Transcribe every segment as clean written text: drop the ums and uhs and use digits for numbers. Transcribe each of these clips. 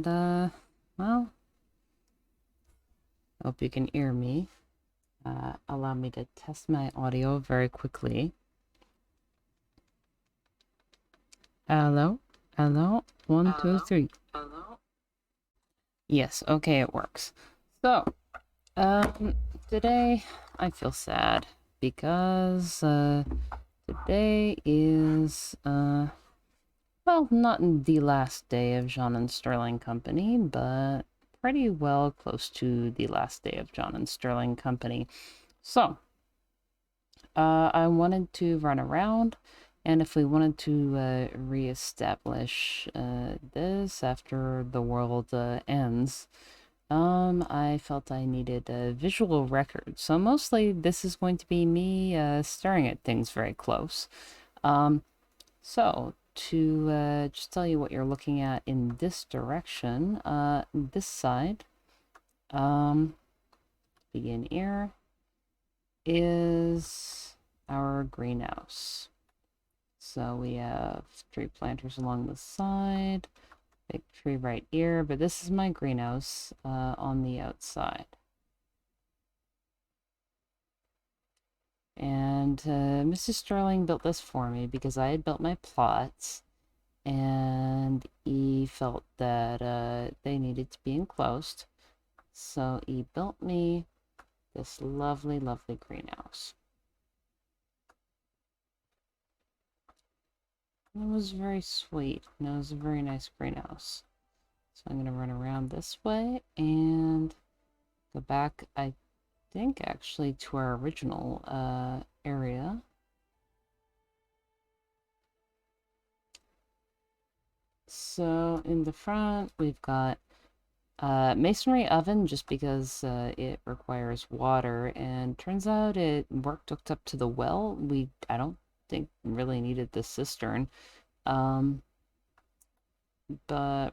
And, well, hope you can hear me. Allow me to test my audio very quickly. Hello? Hello? One, two, three. Hello? Yes, okay, it works. So, today I feel sad because, today is, well, not the last day of Jeanne and Sterling Company, but pretty well close to the last day of Jeanne and Sterling Company. So, I wanted to run around, and if we wanted to reestablish this after the world ends, I felt I needed a visual record. So mostly this is going to be me staring at things very close. So to just tell you what you're looking at in this direction, this side, begin here, is our greenhouse. So we have tree planters along the side, big tree right here, but this is my greenhouse on the outside. And Mr. Sterling built this for me because I had built my plots, and he felt that they needed to be enclosed. So he built me this lovely, lovely greenhouse. It was very sweet, and it was a very nice greenhouse. So I'm going to run around this way and go back, I think, actually, to our original area. So in the front, we've got masonry oven, just because it requires water, and turns out it worked hooked up to the well. I don't think really needed the cistern. But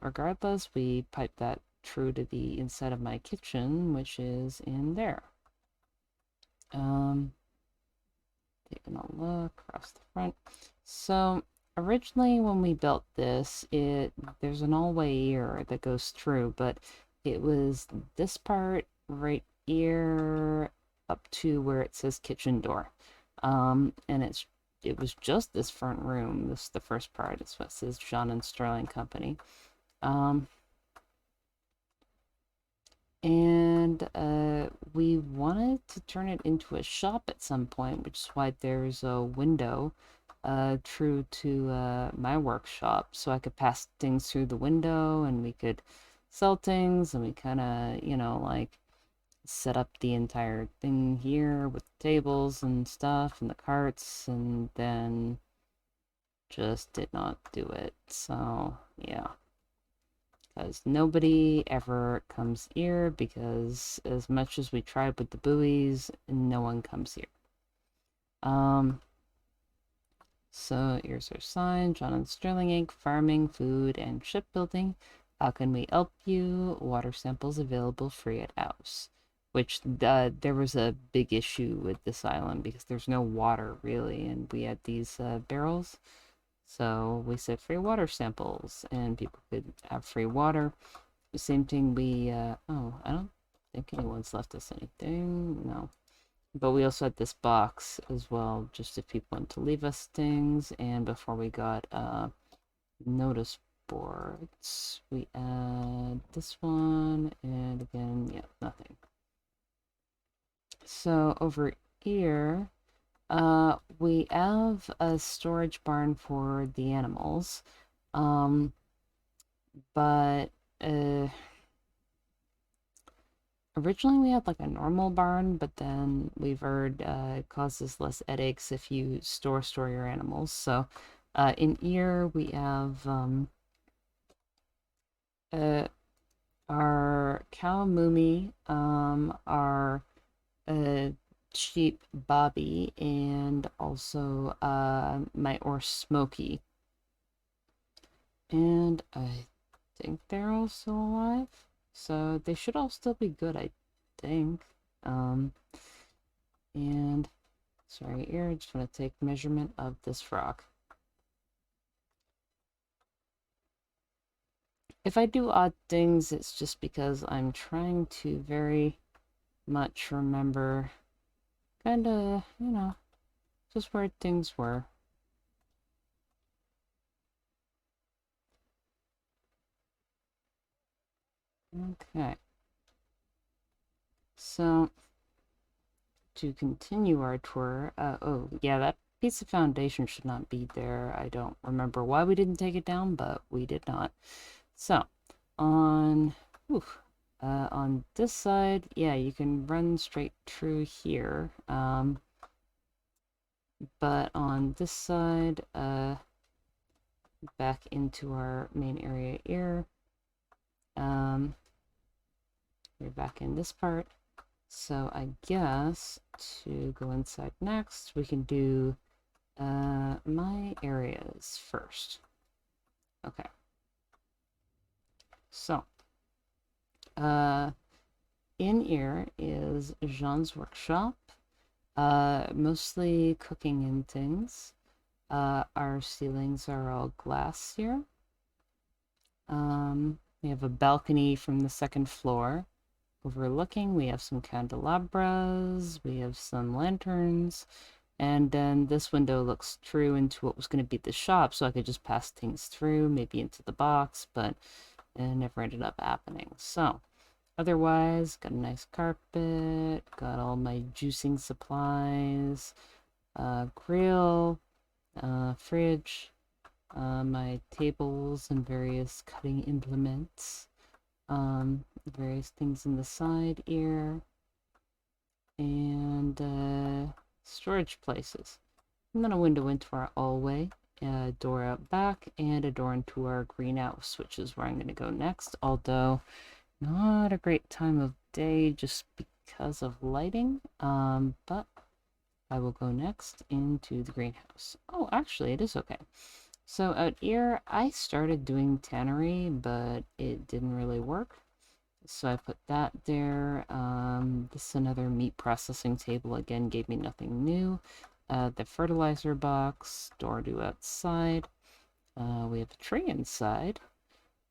regardless, we piped that true to the inside of my kitchen, which is in there. Taking a look across the front. So originally when we built this, there's an all-way ear that goes through, but it was this part right here up to where it says kitchen door. And it was just this front room. This is the first part. It's what says Jeanne and Sterling Company. And we wanted to turn it into a shop at some point, which is why there's a window true to my workshop, so I could pass things through the window and we could sell things, and we kind of, like set up the entire thing here with the tables and stuff and the carts, and then just did not do it. So, yeah. Because nobody ever comes here, because as much as we tried with the buoys, no one comes here. So here's our sign: John and Sterling Inc., farming, food, and shipbuilding. How can we help you? Water samples available free at house. Which there was a big issue with this island because there's no water really, and we had these barrels. So we said free water samples, and people could have free water. The same thing oh, I don't think anyone's left us anything. No. But we also had this box as well, just if people want to leave us things. And before we got notice boards, we add this one, and again, yeah, nothing. So over here, we have a storage barn for the animals. But originally we had like a normal barn, but then we've heard it causes less headaches if you store your animals. So in here we have our cow Moomy, our sheep Bobby, and also my horse Smokey. And I think they're all still alive. So they should all still be good, I think. And sorry, here, I just want to take measurement of this frog. If I do odd things, it's just because I'm trying to very much remember kind of, just where things were. Okay. So, to continue our tour, oh, yeah, that piece of foundation should not be there. I don't remember why we didn't take it down, but we did not. So, on, on this side, yeah, you can run straight through here. But on this side, back into our main area here, we're back in this part. So I guess to go inside next, we can do my areas first. Okay. So, in here is Jeanne's workshop, mostly cooking and things. Our ceilings are all glass here. We have a balcony from the second floor. Overlooking, we have some candelabras, we have some lanterns, and then this window looks through into what was going to be the shop, so I could just pass things through, maybe into the box, but it never ended up happening. So, otherwise, got a nice carpet, got all my juicing supplies, grill, fridge, my tables and various cutting implements, various things in the side here, and storage places. And then a window into our hallway, a door out back, and a door into our greenhouse, which is where I'm going to go next, although not a great time of day just because of lighting, but I will go next into the greenhouse. Oh, actually, it is okay. So out here, I started doing tannery, but it didn't really work. So I put that there. This is another meat processing table. Again, gave me nothing new. The fertilizer box, door to outside. We have a tree inside.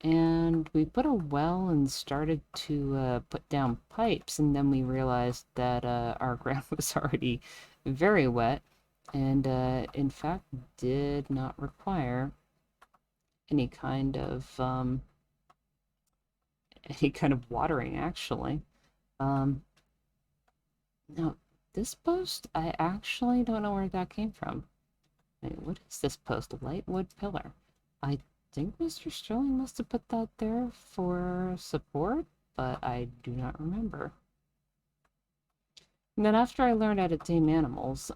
And we put a well and started to put down pipes. And then we realized that our ground was already very wet. And in fact, did not require any kind of watering, actually. Um, Now, this post, I actually don't know where that came from. Wait, what is this post? A light wood pillar. I think Mr. Sterling must have put that there for support, but I do not remember. And then after I learned how to tame animals,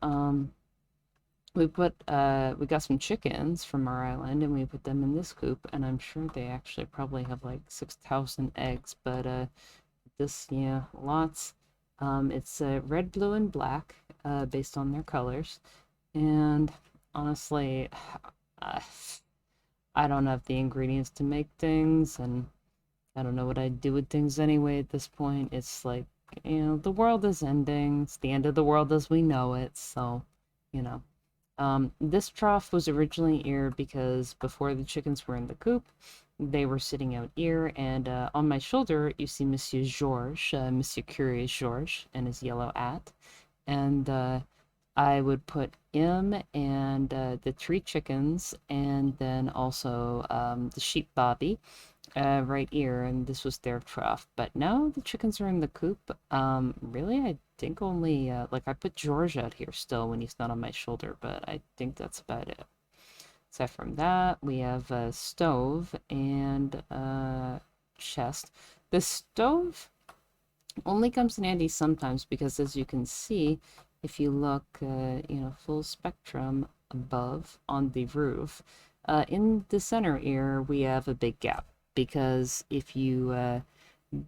we got some chickens from our island and we put them in this coop, and I'm sure they actually probably have like 6,000 eggs, but this, yeah, lots. It's red, blue, and black, based on their colors. And honestly, uh, I don't have the ingredients to make things, and I don't know what I'd do with things anyway at this point. It's like, the world is ending. It's the end of the world as we know it, so, you know. This trough was originally here because before the chickens were in the coop, they were sitting out here, and on my shoulder, you see Monsieur Georges, Monsieur Curious Georges, and his yellow hat. And I would put him and the three chickens, and then also the sheep Bobby right here, and this was their trough. But now the chickens are in the coop. Really, I think only like I put George out here still when he's not on my shoulder, but I think that's about it. Aside from that, we have a stove and a chest. The stove only comes in handy sometimes because, as you can see, if you look, full spectrum above on the roof, in the center here, we have a big gap because if you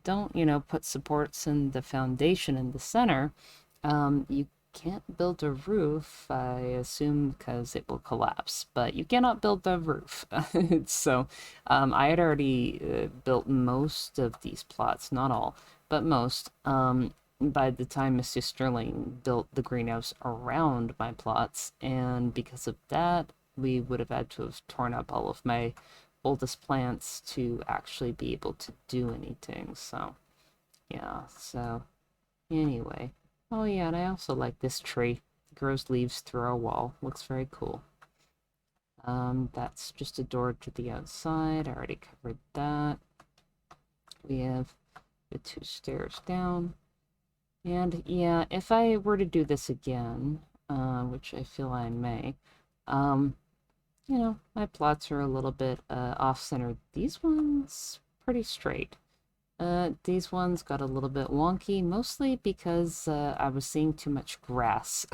don't, put supports in the foundation in the center, you can't build a roof, I assume, because it will collapse, but you cannot build the roof. So I had already built most of these plots, not all, but most. By the time Mr. Sterling built the greenhouse around my plots, and because of that, we would have had to have torn up all of my oldest plants to actually be able to do anything. So, yeah, so anyway. Oh, yeah, and I also like this tree. It grows leaves through our wall. Looks very cool. That's just a door to the outside. I already covered that. We have the 2 stairs down. And yeah, if I were to do this again, which I feel I may, you know, my plots are a little bit off-centered. These ones pretty straight. These ones got a little bit wonky, mostly because I was seeing too much grass.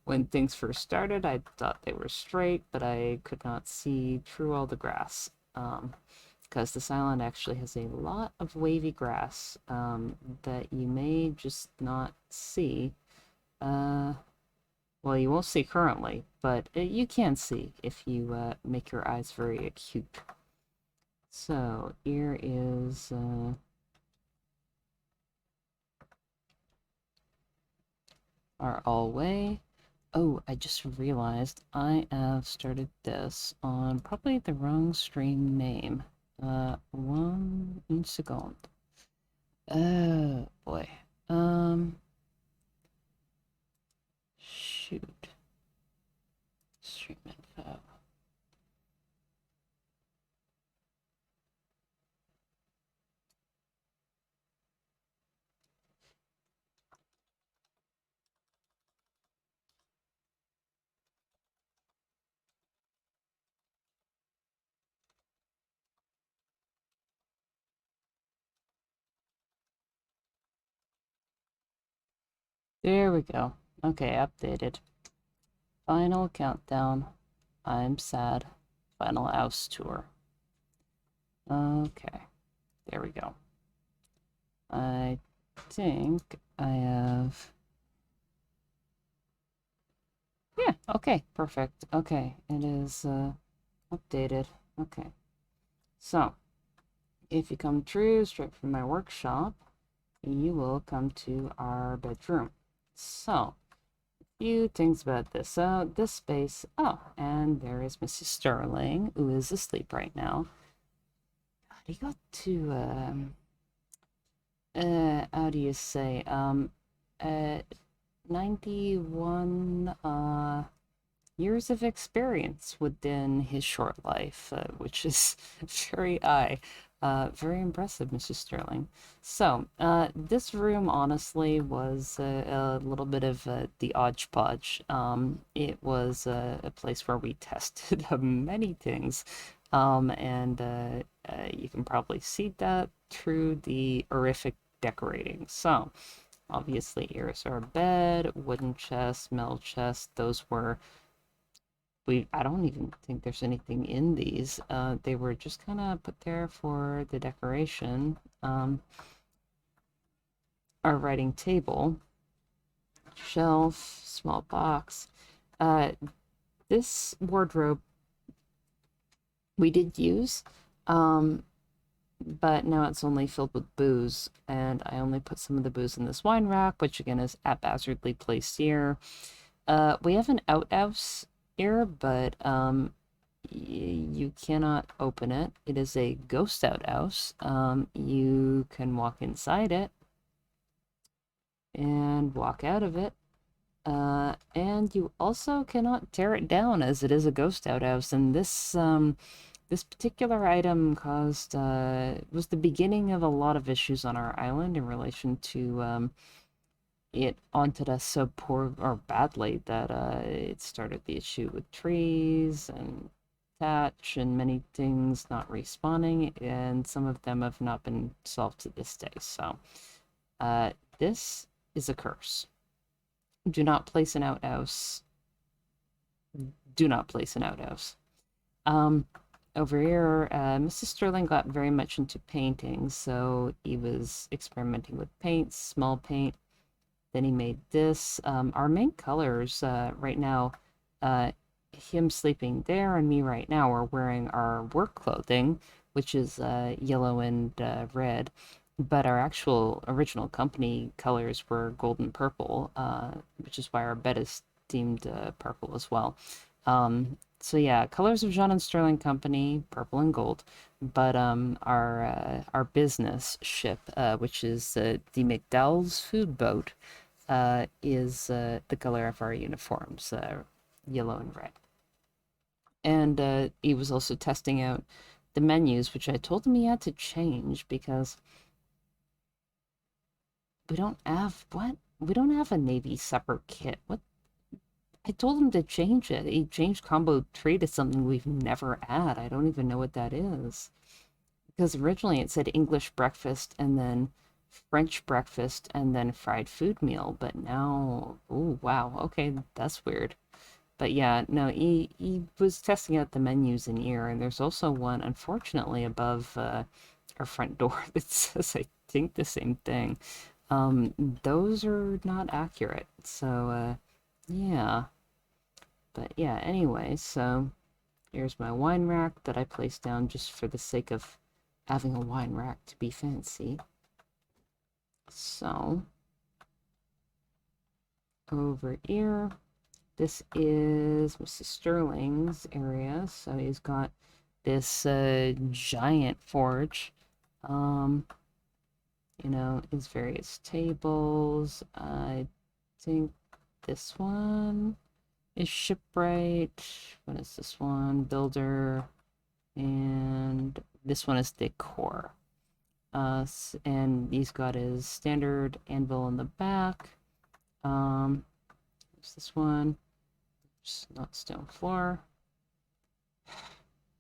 When things first started, I thought they were straight, but I could not see through all the grass. Because this island actually has a lot of wavy grass that you may just not see. Well, you won't see currently, but you can see if you make your eyes very acute. So here is our hallway. Oh, I just realized I have started this on probably the wrong stream name. 1 second. Oh boy. Shoot. Stream info. There we go. Okay, updated. Final countdown. I'm sad. Final house tour. Okay, there we go. I think I have... Yeah, okay, perfect. Okay, it is updated. Okay. So, if you come through straight from my workshop, you will come to our bedroom. So, a few things about this. So, this space, oh, and there is Mrs. Sterling, who is asleep right now. God, he got to, how do you say, 91, years of experience within his short life, which is very high. Very impressive, Mrs. Sterling. So, this room honestly was a little bit of the hodgepodge. It was a place where we tested many things, and you can probably see that through the horrific decorating. So, obviously, here's our bed, wooden chest, metal chest. Those were I don't even think there's anything in these. They were just kind of put there for the decoration. Our writing table, shelf, small box. This wardrobe we did use, but now it's only filled with booze, and I only put some of the booze in this wine rack, which again is haphazardly placed here. We have an outhouse here, but you cannot open it. It is a ghost outhouse. You can walk inside it and walk out of it. And you also cannot tear it down as it is a ghost outhouse. And this particular item caused was the beginning of a lot of issues on our island in relation to it haunted us so poor or badly that it started the issue with trees and thatch and many things not respawning, and some of them have not been solved to this day. So, this is a curse. Do not place an outhouse. Do not place an outhouse. Over here, Mrs. Sterling got very much into painting, so he was experimenting with paints, small paint. Then he made this. Our main colors right now, him sleeping there and me right now are wearing our work clothing, which is yellow and red. But our actual original company colors were gold and purple, which is why our bed is themed purple as well. So yeah, colors of Jeanne and Sterling Company, purple and gold. But our business ship, which is the McDowell's Food Boat, is the color of our uniforms, yellow and red. And he was also testing out the menus, which I told him he had to change because we don't have what? We don't have a Navy separate kit. What? I told him to change it. He changed combo 3 to something we've never had. I don't even know what that is. Because originally it said English breakfast and then French breakfast and then fried food meal, but now, oh wow, okay, that's weird. But yeah, no, he was testing out the menus in here, and there's also one, unfortunately, above our front door that says, I think, the same thing. Those are not accurate, so yeah. But yeah, anyway, so here's my wine rack that I placed down just for the sake of having a wine rack to be fancy. So, over here, this is Mrs. Sterling's area. So he's got this giant forge. Um, you know, his various tables. I think this one is shipwright. What is this one? Builder. And this one is decor. And he's got his standard anvil in the back. What's this one? Just not stone floor.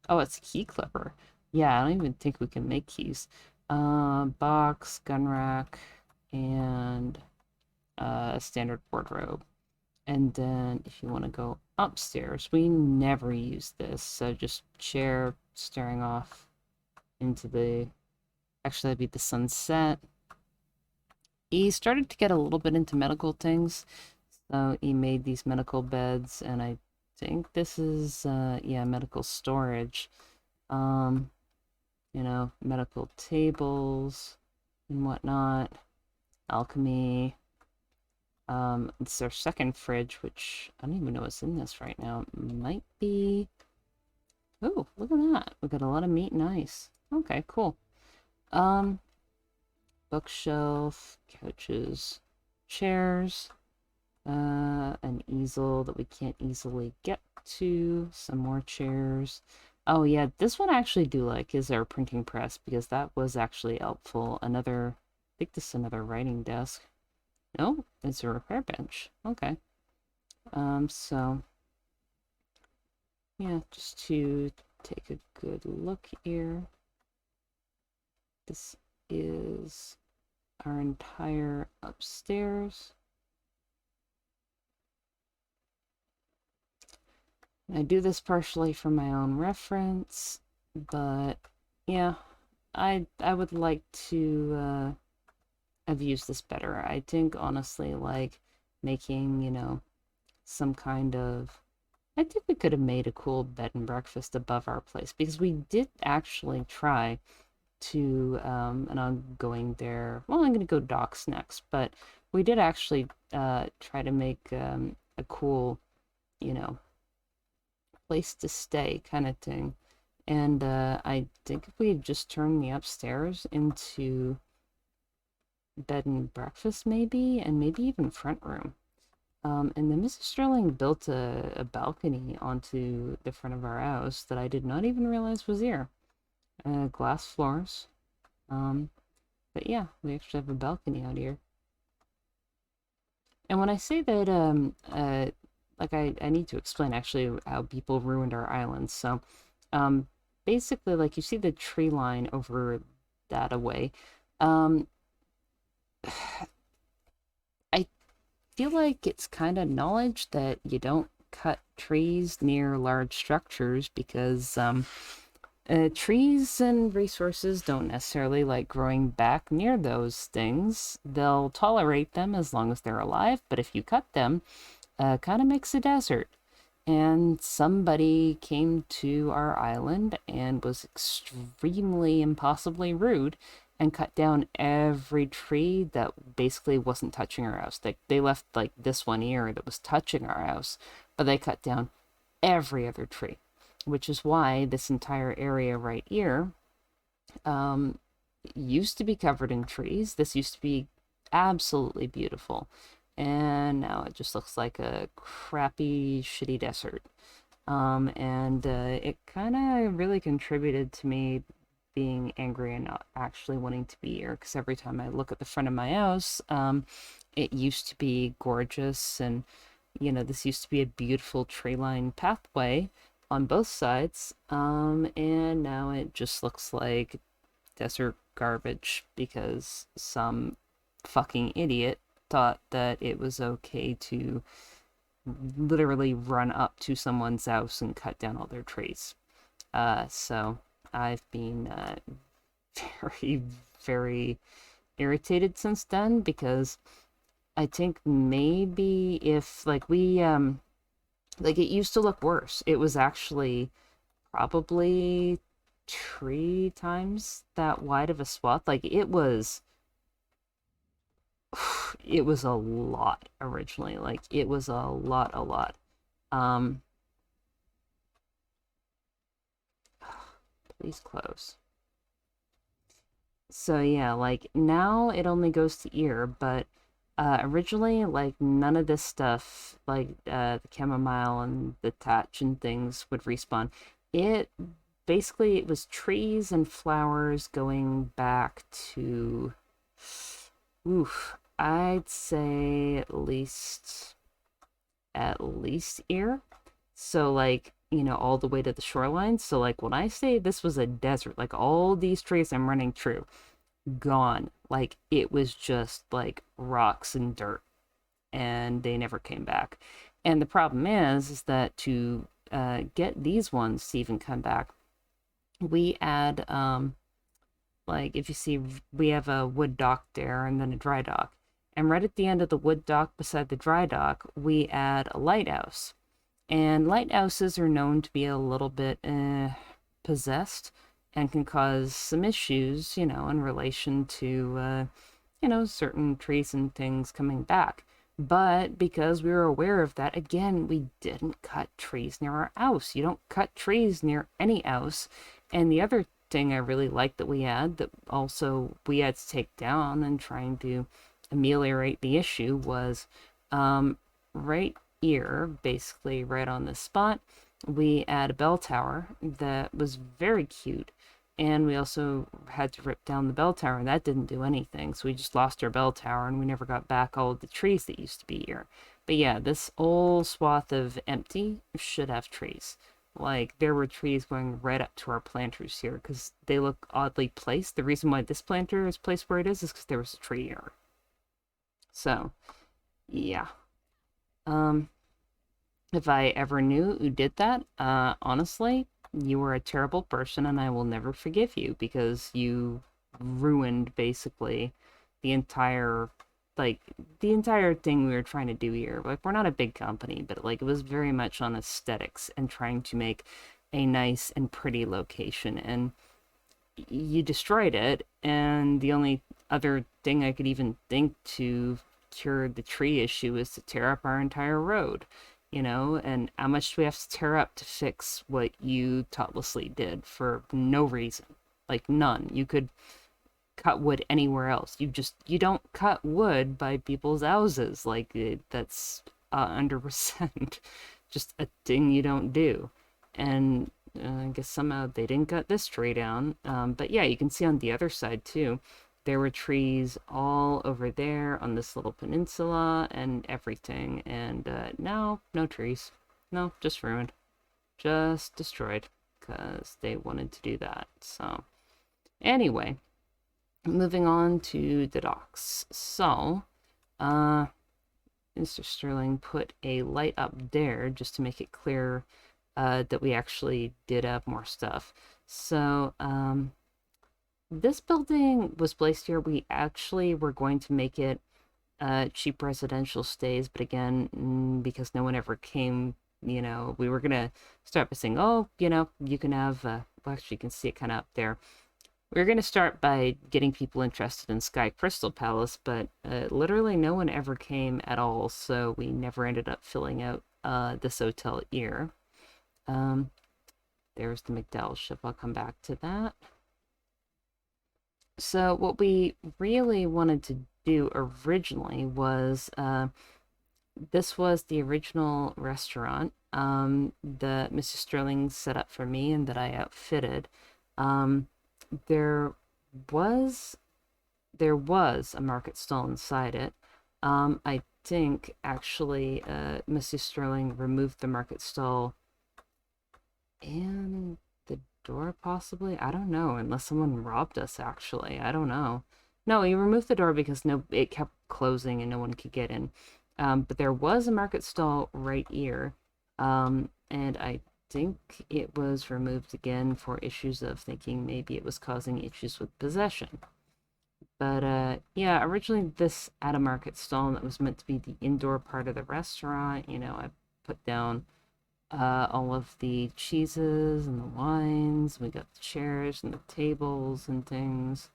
Oh, it's a key clipper. Yeah, I don't even think we can make keys. Box, gun rack, and a standard wardrobe. And then if you want to go upstairs, we never use this. So just chair staring off into the, actually that'd be the sunset. He started to get a little bit into medical things. So he made these medical beds, and I think this is, yeah, medical storage. Um, you know, medical tables and whatnot. Alchemy. It's our second fridge, which I don't even know what's in this right now. It might be... Oh, look at that. We got a lot of meat and ice. Okay, cool. Bookshelf, couches, chairs, an easel that we can't easily get to, some more chairs. Oh yeah, this one I actually do like is our printing press because that was actually helpful. Another, I think this is another writing desk. No, it's a repair bench. Okay. So yeah, just to take a good look here. This is our entire upstairs. I do this partially for my own reference, but yeah, I would like to have used this better. I think honestly, like making, you know, some kind of, I think we could have made a cool bed and breakfast above our place because we did actually try to, and I'm going there. Well, I'm going to go docks next, but we did actually try to make a cool, you know, place to stay kind of thing. And I think if we had just turned the upstairs into bed and breakfast, maybe, and maybe even front room. And then Mrs. Sterling built a balcony onto the front of our house that I did not even realize was here. Glass floors. But yeah, we actually have a balcony out here. And when I say that, like I need to explain actually how people ruined our islands. So, basically, like you see the tree line over that away. Um, I feel like it's kind of knowledge that you don't cut trees near large structures because trees and resources don't necessarily like growing back near those things. They'll tolerate them as long as they're alive, but if you cut them, kind of makes a desert. And somebody came to our island and was extremely impossibly rude and cut down every tree that basically wasn't touching our house. They left like this one here that was touching our house, but they cut down every other tree, which is why this entire area right here used to be covered in trees. This used to be absolutely beautiful. And now it just looks like a crappy, shitty desert. And it kind of really contributed to me being angry and not actually wanting to be here, because every time I look at the front of my house, it used to be gorgeous, and this used to be a beautiful tree-lined pathway on both sides, and now it just looks like desert garbage because some fucking idiot thought that it was okay to literally run up to someone's house and cut down all their trees. So I've been very, very irritated since then, because I think maybe if like it used to look worse. It was actually probably 3 times that wide of a swath. Like it was a lot originally. Like it was a lot. Um, please close. So yeah, like now it only goes to ear, but originally like none of this stuff, like the chamomile and the tatch and things would respawn. It basically it was trees and flowers going back to, oof, I'd say at least ear. So like, all the way to the shoreline. So like when I say this was a desert, like all these trees I'm running through, gone. Like it was just like rocks and dirt, and they never came back. And the problem is that to get these ones to even come back, we add like if you see, we have a wood dock there and then a dry dock. And right at the end of the wood dock beside the dry dock, we add a lighthouse. And lighthouses are known to be a little bit possessed and can cause some issues, in relation to, certain trees and things coming back. But because we were aware of that, again, we didn't cut trees near our house. You don't cut trees near any house. And the other thing I really liked that we had, that also we had to take down and trying to ameliorate the issue, was right here, basically right on this spot, we add a bell tower that was very cute. And we also had to rip down the bell tower, and that didn't do anything. So we just lost our bell tower, and we never got back all of the trees that used to be here. But yeah, this whole swath of empty should have trees. Like, there were trees going right up to our planters here, because they look oddly placed. The reason why this planter is placed where it is because there was a tree here. So, yeah. If I ever knew who did that, honestly, you were a terrible person, and I will never forgive you, because you ruined basically the entire the entire thing we were trying to do here. Like, we're not a big company, but like it was very much on aesthetics and trying to make a nice and pretty location, and you destroyed it. And the only other thing I could even think to cure the tree issue is to tear up our entire road. And how much do we have to tear up to fix what you thoughtlessly did for no reason? Like, none. You could cut wood anywhere else. You don't cut wood by people's houses. Like, that's 100% just a thing you don't do. And I guess somehow they didn't cut this tree down. But yeah, you can see on the other side too, there were trees all over there on this little peninsula and everything. And now, no trees. No, just ruined. Just destroyed. Because they wanted to do that. So, anyway, moving on to the docks. So, Mr. Sterling put a light up there just to make it clear that we actually did have more stuff. So, this building was placed here. We actually were going to make it cheap residential stays, but again, because no one ever came, we were gonna start by saying, oh, you can have, well, actually, you can see it kind of up there. We were gonna start by getting people interested in Sky Crystal Palace, but literally no one ever came at all, so we never ended up filling out this hotel here. There's the McDowell ship. I'll come back to that. So what we really wanted to do originally was this was the original restaurant that Mrs. Sterling set up for me and that I outfitted. There was a market stall inside it. I think actually Mrs. Sterling removed the market stall and the door possibly. I don't know, unless someone robbed us actually. I don't know. No, he removed the door because it kept closing and no one could get in. But there was a market stall right here. And I think it was removed again for issues of thinking maybe it was causing issues with possession. But yeah, originally this at a market stall that was meant to be the indoor part of the restaurant. You know, I put down all of the cheeses and the wines. We got the chairs and the tables and things.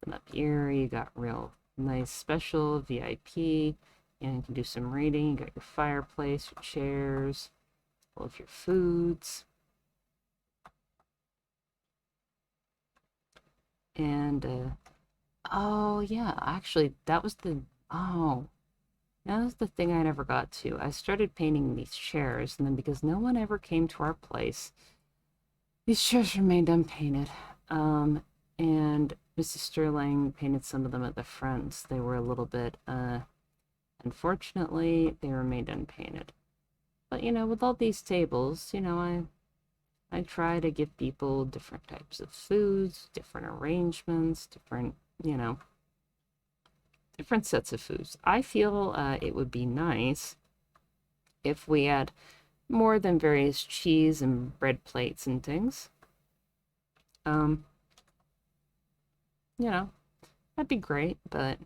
And up here, you got real nice special VIP. And you can do some reading. You got your fireplace, your chairs, all of your foods. And, oh yeah, actually, that was the thing I never got to. I started painting these chairs, and then because no one ever came to our place, these chairs remained unpainted. And Mrs. Sterling painted some of them at the fronts. They were a little bit, unfortunately, they remained unpainted. But, you know, with all these tables, you know, I try to give people different types of foods, different arrangements, different, you know, different sets of foods. I feel it would be nice if we had more than various cheese and bread plates and things. You know, that'd be great, but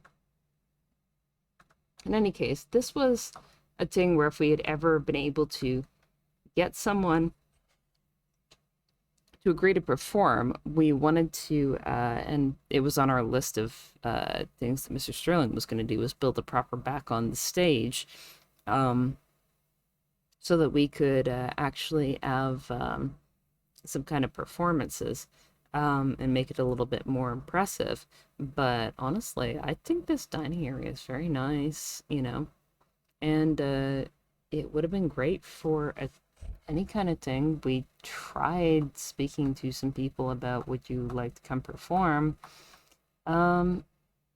in any case, this was a thing where if we had ever been able to get someone to agree to perform, we wanted to, and it was on our list of things that Mr. Sterling was going to do, was build a proper back on the stage, so that we could actually have some kind of performances, and make it a little bit more impressive. But honestly, I think this dining area is very nice, you know, and it would have been great for any kind of thing. We tried speaking to some people about would you like to come perform, but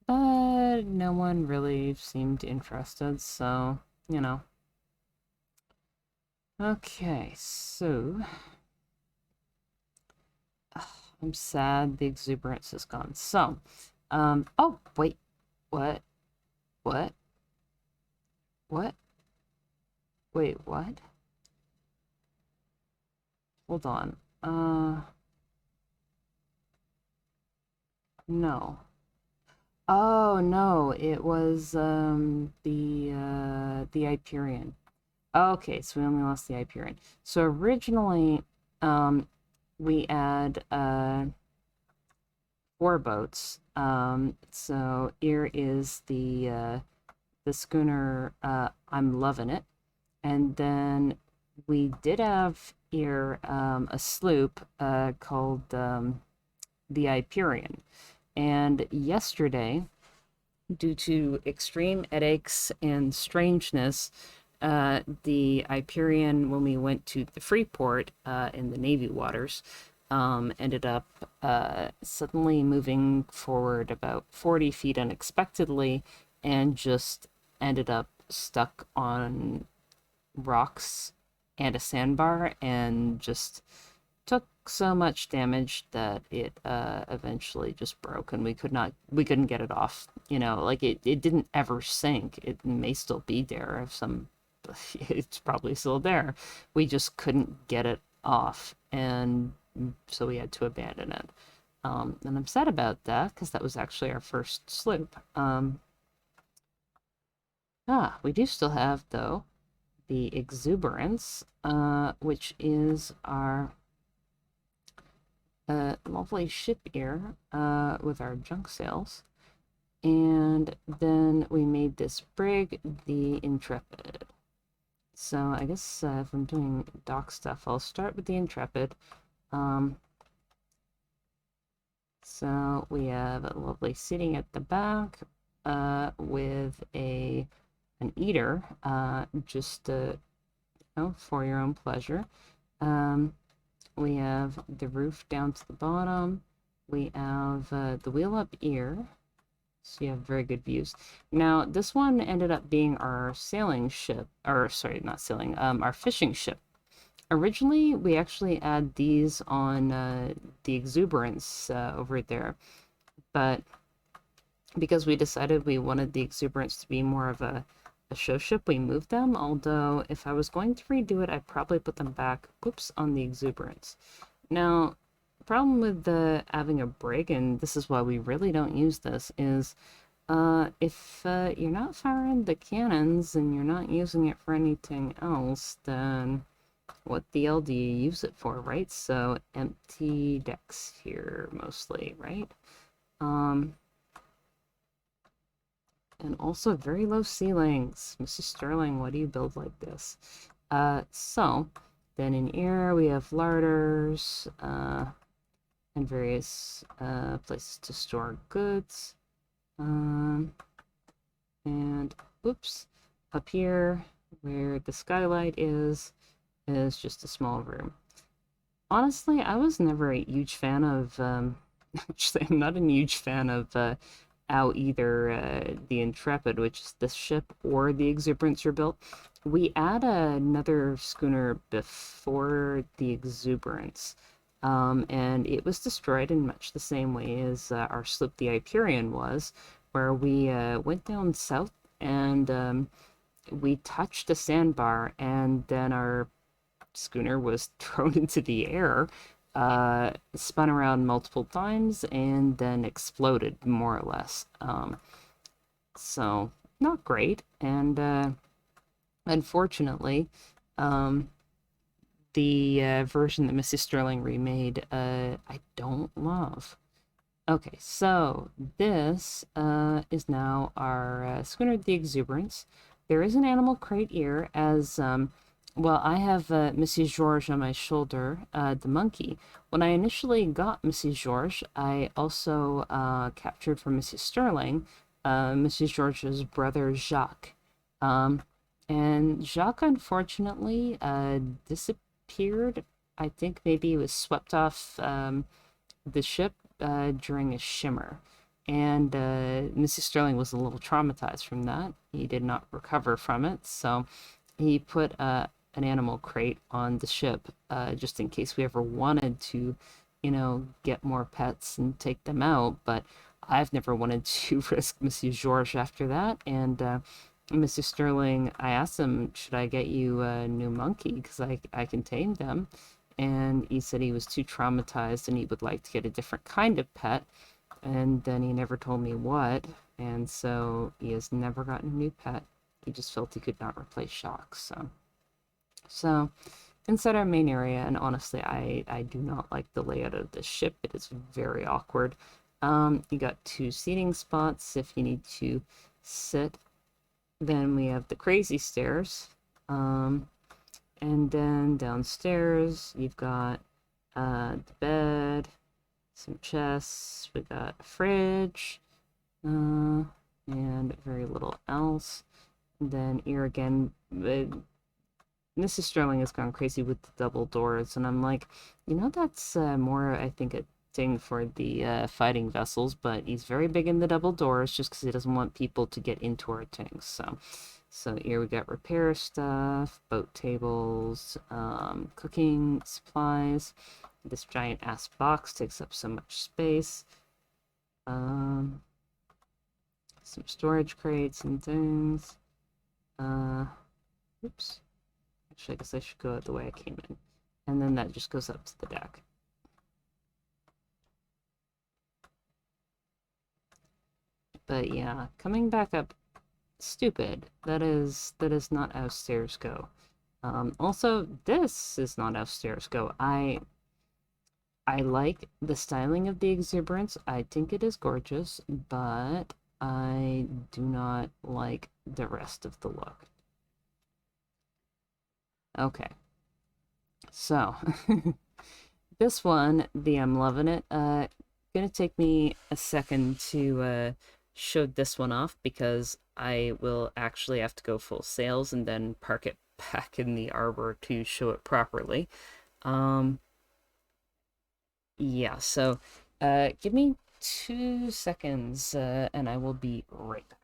no one really seemed interested, so, you know. Okay, so I'm sad the exuberance is gone. So, oh, wait, what? What? What? Wait, what? Hold on. No. Oh, no, it was, the Hyperion. Okay, so we only lost the Hyperion. So originally, we had, 4 boats. So here is the schooner, I'm Loving It. And then we did have here a sloop called the Hyperion. And yesterday, due to extreme headaches and strangeness, the Hyperion, when we went to the Freeport in the Navy waters, ended up suddenly moving forward about 40 feet unexpectedly and just ended up stuck on rocks and a sandbar and just took so much damage that it eventually just broke and we couldn't get it off. You know, like it didn't ever sink. It may still be there if some it's probably still there. We just couldn't get it off, and so we had to abandon it. And I'm sad about that because that was actually our first sloop. We do still have, though, the Exuberance, which is our lovely ship here with our junk sails. And then we made this brig, the Intrepid. So I guess if I'm doing dock stuff, I'll start with the Intrepid. So we have a lovely seating at the back with an eater, just for your own pleasure. We have the roof down to the bottom. We have the wheel up ear, so you have very good views. Now, this one ended up being our sailing ship, or sorry, not sailing, our fishing ship. Originally, we actually had these on the Exuberance over there, but because we decided we wanted the Exuberance to be more of a show ship, we moved them. Although, if I was going to redo it, I'd probably put them back, whoops, on the Exuberance. Now, the problem with having a brig, and this is why we really don't use this, is if you're not firing the cannons and you're not using it for anything else, then what the hell do you use it for, right? So empty decks here mostly, right? And also very low ceilings. Mrs. Sterling, why do you build like this? So then in here we have larders and various places to store goods. And oops, up here where the skylight is just a small room. Honestly, I was never a huge fan of actually I'm not a huge fan of how either the Intrepid, which is this ship, or the Exuberance are built. We had another schooner before the Exuberance, and it was destroyed in much the same way as our sloop, the Hyperion, was, where we went down south and we touched a sandbar, and then our schooner was thrown into the air, spun around multiple times, and then exploded, more or less. So, not great. And unfortunately, um, the version that Mrs. Sterling remade, I don't love. Okay, so this is now our schooner, the Exuberance. There is an animal crate here, as well, I have Mrs. George on my shoulder, the monkey. When I initially got Mrs. George, I also captured from Mrs. Sterling Mrs. George's brother Jacques. Um, and Jacques unfortunately disappeared. I think maybe he was swept off the ship during a shimmer. And Mrs. Sterling was a little traumatized from that. He did not recover from it, so he put an animal crate on the ship just in case we ever wanted to, get more pets and take them out. But I've never wanted to risk Monsieur Georges after that. And Mr. Sterling, I asked him, should I get you a new monkey? Because I can tame them. And he said he was too traumatized and he would like to get a different kind of pet. And then he never told me what. And so he has never gotten a new pet. He just felt he could not replace Shock. So inside our main area, and honestly, I do not like the layout of this ship. It is very awkward. You got 2 seating spots if you need to sit. Then we have the crazy stairs. And then downstairs, you've got the bed, some chests, we got a fridge, and very little else. And then here again, Mrs. Sterling has gone crazy with the double doors, and I'm like, that's more, I think, a thing for the fighting vessels, but he's very big in the double doors just because he doesn't want people to get into our things. So here we got repair stuff, boat tables, cooking supplies. This giant ass box takes up so much space. Some storage crates and things. Oops. Actually, I guess I should go out the way I came in. And then that just goes up to the deck. But yeah, coming back up, stupid. That is not how stairs go. Also, this is not how stairs go. I like the styling of the Exuberance. I think it is gorgeous, but I do not like the rest of the look. Okay. So, this one, the I'm loving it. Gonna take me a second to show this one off because I will actually have to go full sales and then park it back in the arbor to show it properly. Um, yeah, so give me 2 seconds and I will be right back.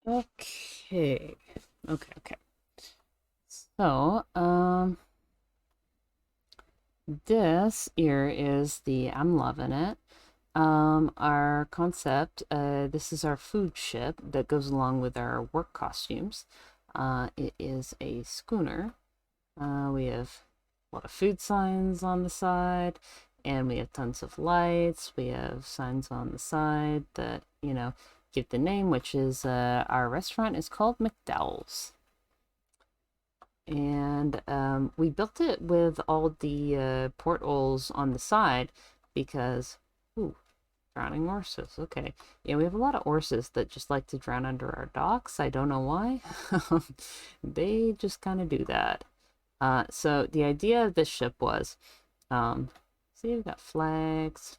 Okay. Okay. So, this here is the I'm loving it. Our concept, this is our food ship that goes along with our work costumes. It is a schooner. We have a lot of food signs on the side, and we have tons of lights. We have signs on the side that, give the name, which is our restaurant is called McDowell's. And we built it with all the portholes on the side because, ooh, drowning horses. Okay. Yeah, we have a lot of horses that just like to drown under our docks. I don't know why. They just kind of do that. So the idea of this ship was, see, we've got flags.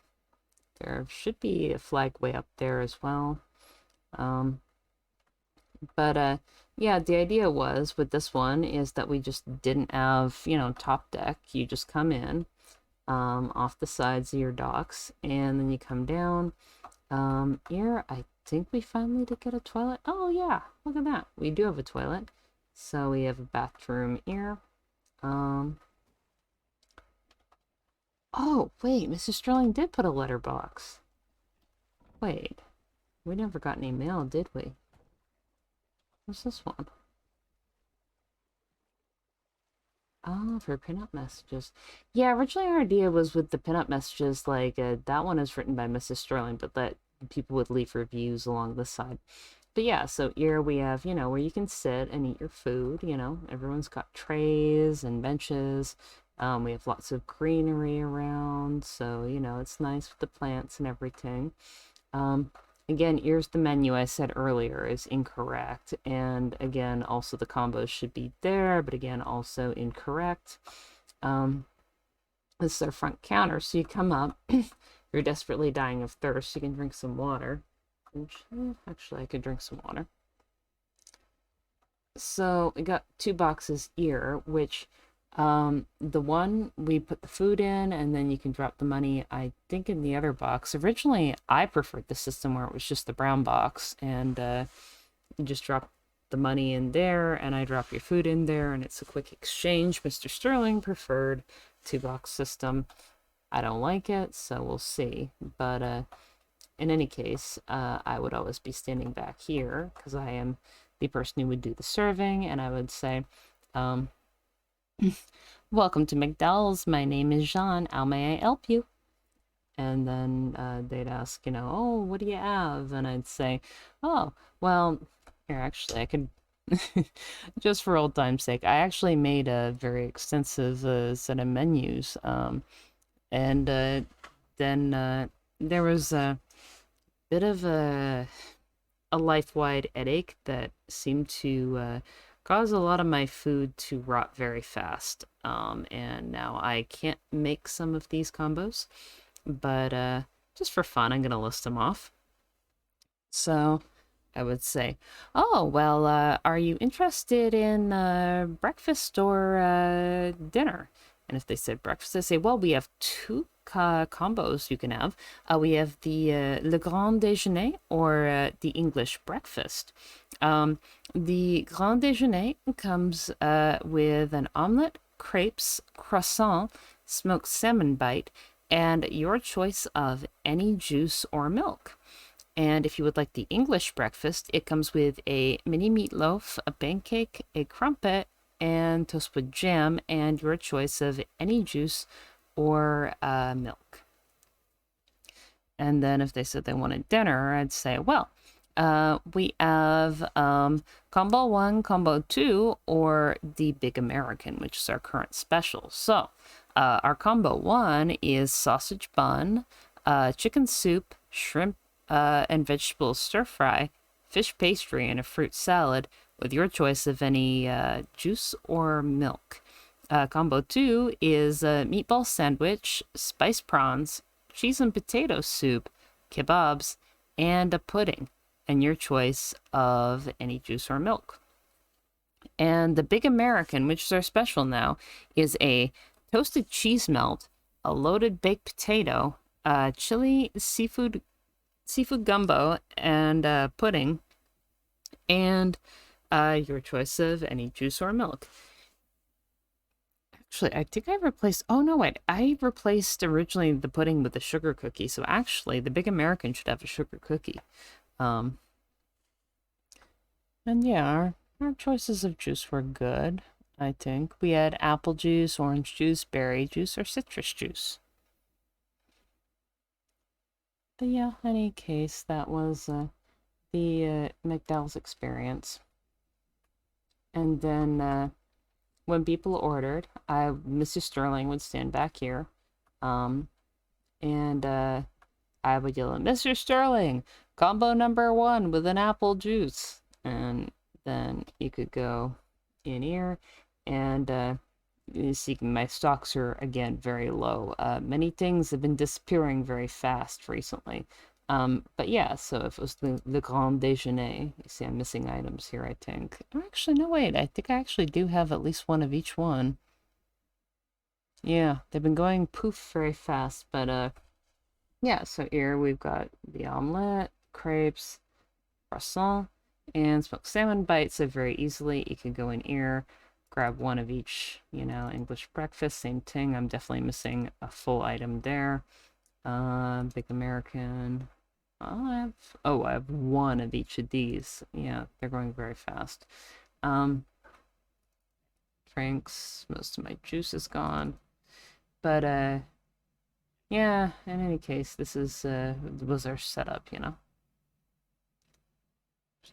There should be a flag way up there as well. But yeah, the idea was with this one is that we just didn't have, top deck. You just come in off the sides of your docks and then you come down. Here, I think we finally did get a toilet. Oh yeah, look at that. We do have a toilet. So we have a bathroom here. Oh, wait, Mrs. Sterling did put a letterbox. Wait, we never got any mail, did we? What's this one? Oh, for pinup messages. Yeah, originally our idea was with the pinup messages, like that one is written by Mrs. Sterling, but that people would leave reviews along the side. But yeah, so here we have, where you can sit and eat your food, everyone's got trays and benches. We have lots of greenery around, so, it's nice with the plants and everything. Again, here's the menu I said earlier is incorrect. And again, also the combos should be there, but again, also incorrect. This is our front counter. So you come up, you're desperately dying of thirst. You can drink some water. Which, actually, I could drink some water. So we got 2 boxes here, which the one we put the food in and then you can drop the money. I think in the other box, originally I preferred the system where it was just the brown box and you just drop the money in there and I drop your food in there and it's a quick exchange. Mr. Sterling preferred 2 box system. I don't like it, so we'll see. But in any case, I would always be standing back here because I am the person who would do the serving, and I would say, welcome to McDowell's. My name is Jeanne. How may I help you? And then they'd ask, oh, what do you have? And I'd say, oh, well, here, actually, I could, just for old time's sake, I actually made a very extensive set of menus. And then there was a bit of a life-wide headache that seemed to cause a lot of my food to rot very fast. And now I can't make some of these combos, but just for fun, I'm gonna list them off. So I would say, oh, well, are you interested in breakfast or dinner? And if they said breakfast, I say, well, we have two combos you can have. We have the Le Grand Déjeuner or the English breakfast. The Grand Déjeuner comes with an omelette, crepes, croissant, smoked salmon bite, and your choice of any juice or milk. And if you would like the English breakfast, it comes with a mini meatloaf, a pancake, a crumpet, and toast with jam, and your choice of any juice or milk. And then if they said they wanted dinner, I'd say, well, we have combo 1, combo 2, or the Big American, which is our current special. So our combo 1 is sausage bun, chicken soup, shrimp, and vegetable stir fry, fish pastry, and a fruit salad with your choice of any juice or milk. Combo 2 is a meatball sandwich, spiced prawns, cheese and potato soup, kebabs, and a pudding, and your choice of any juice or milk. And the Big American, which is our special now, is a toasted cheese melt, a loaded baked potato, chili seafood gumbo, and pudding, and your choice of any juice or milk. Actually, I think I replaced, oh no, wait, I replaced originally the pudding with a sugar cookie, so actually the Big American should have a sugar cookie. And yeah, our choices of juice were good, I think. We had apple juice, orange juice, berry juice, or citrus juice. But yeah, in any case, that was the McDowell's experience. And then when people ordered, Mr. Sterling would stand back here, and I would yell, Mr. Sterling, combo number 1 with an apple juice. And then you could go in here, and you see my stocks are, again, very low. Many things have been disappearing very fast recently. But yeah, so if it was the Grand Déjeuner, you see I'm missing items here, I think. Actually, no, wait, I think I actually do have at least one of each one. Yeah, they've been going poof very fast, but yeah, so here we've got the omelette, crepes, croissant, and smoked salmon bites. So very easily you can go in here, grab one of each, English breakfast, same thing. I'm definitely missing a full item there. Big American. I have one of each of these. Yeah, they're going very fast. Drinks, most of my juice is gone. But yeah, in any case, this was our setup, So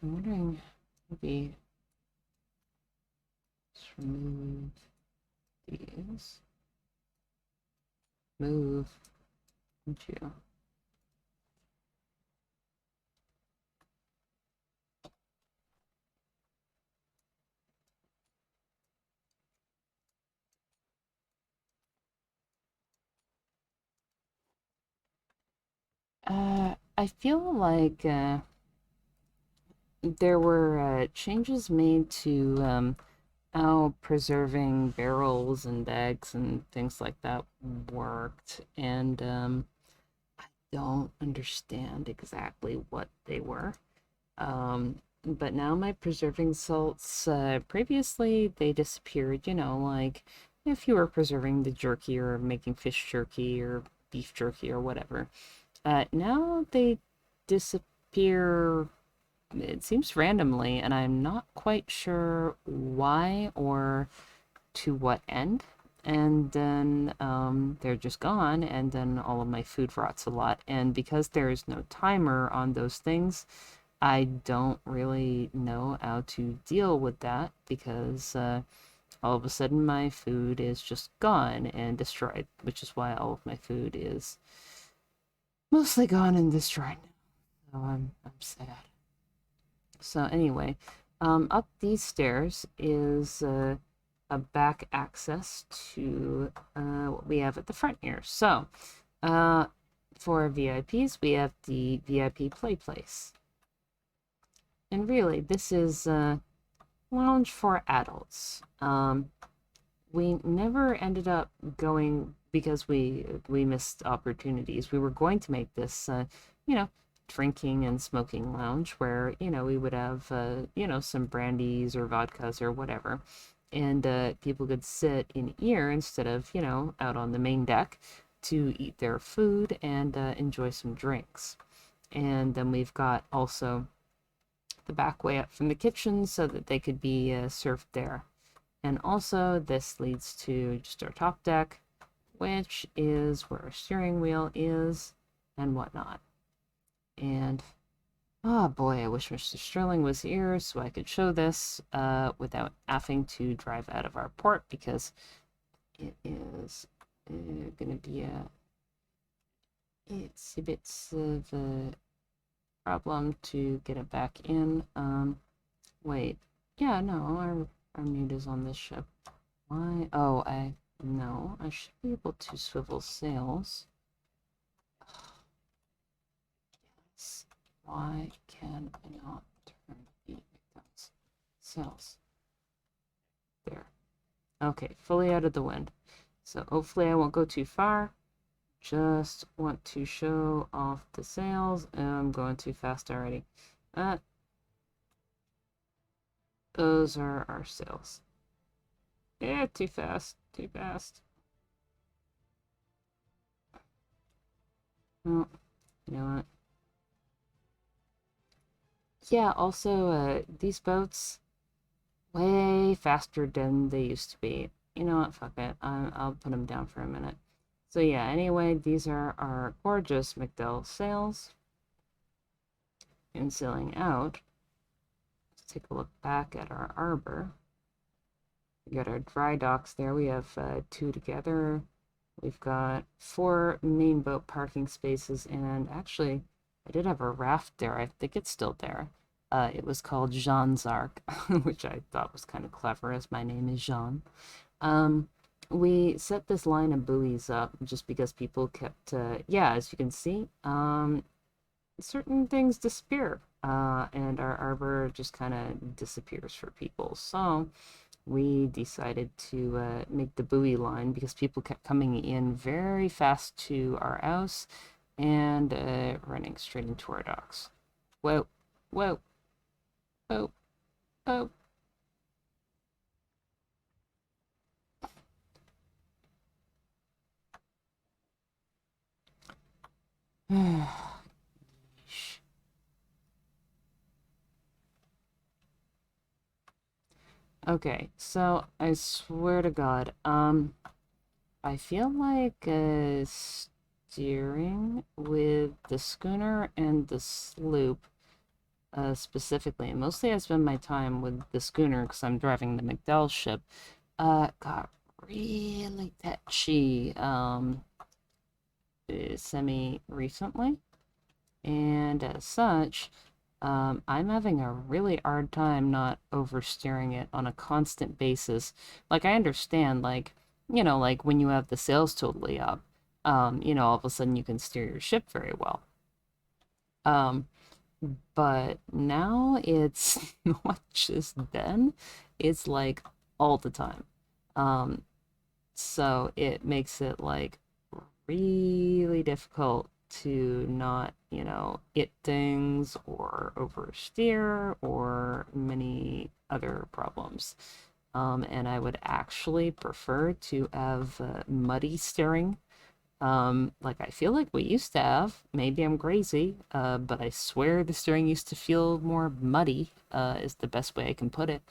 I'm wondering, maybe let's remove these. Move into. I feel like there were changes made to how preserving barrels and bags and things like that worked, and I don't understand exactly what they were. But now my preserving salts, previously they disappeared, like if you were preserving the jerky or making fish jerky or beef jerky or whatever. Now they disappear, it seems randomly, and I'm not quite sure why or to what end. and then they're just gone, and then all of my food rots a lot. And because there is no timer on those things, I don't really know how to deal with that because all of a sudden my food is just gone and destroyed, which is why all of my food is mostly gone and destroyed now. So I'm sad. So anyway, up these stairs is a back access to what we have at the front here. So for VIPs, we have the VIP play place. And really, this is a lounge for adults. We never ended up going because we missed opportunities. We were going to make this, you know, drinking and smoking lounge where, we would have, some brandies or vodkas or whatever. And people could sit in here instead of, out on the main deck to eat their food and enjoy some drinks. And then we've got also the back way up from the kitchen so that they could be served there. And also this leads to just our top deck, which is where our steering wheel is and whatnot. And oh boy, I wish Mr. Sterling was here so I could show this without having to drive out of our port, because it is gonna be it's a bit of a problem to get it back in. Wait, yeah, no, our mute is on this ship. Why? Oh, no, I should be able to swivel sails. Yes. Why can I not turn the sails? There. Okay, fully out of the wind. So hopefully I won't go too far. Just want to show off the sails. I'm going too fast already. Those are our sails. Yeah, too fast, too fast. Oh, you know what? Yeah, also, these boats, way faster than they used to be. You know what? Fuck it. I'll put them down for a minute. So yeah, anyway, these are our gorgeous McDowell sails. And sailing out, let's take a look back at our arbor. We got our dry docks there. We have 2 together. We've got 4 main boat parking spaces, and actually, I did have a raft there. I think it's still there. It was called Jeanne's Ark, which I thought was kind of clever, as my name is Jeanne. We set this line of buoys up just because people kept, yeah, as you can see, certain things disappear, and our arbor just kind of disappears for people. So we decided to make the buoy line because people kept coming in very fast to our house and running straight into our docks. Whoa, whoa, whoa, whoa. Okay, so I swear to God, I feel like steering with the schooner and the sloop, specifically, and mostly I spend my time with the schooner because I'm driving the McDowell ship, got really touchy, semi-recently, and as such, I'm having a really hard time not oversteering it on a constant basis. Like, I understand, like, like when you have the sails totally up, all of a sudden you can steer your ship very well. But now it's not just then, it's like all the time. So it makes it like really difficult to not, hit things or oversteer or many other problems. And I would actually prefer to have muddy steering, like I feel like we used to have. Maybe I'm crazy, but I swear the steering used to feel more muddy, is the best way I can put it.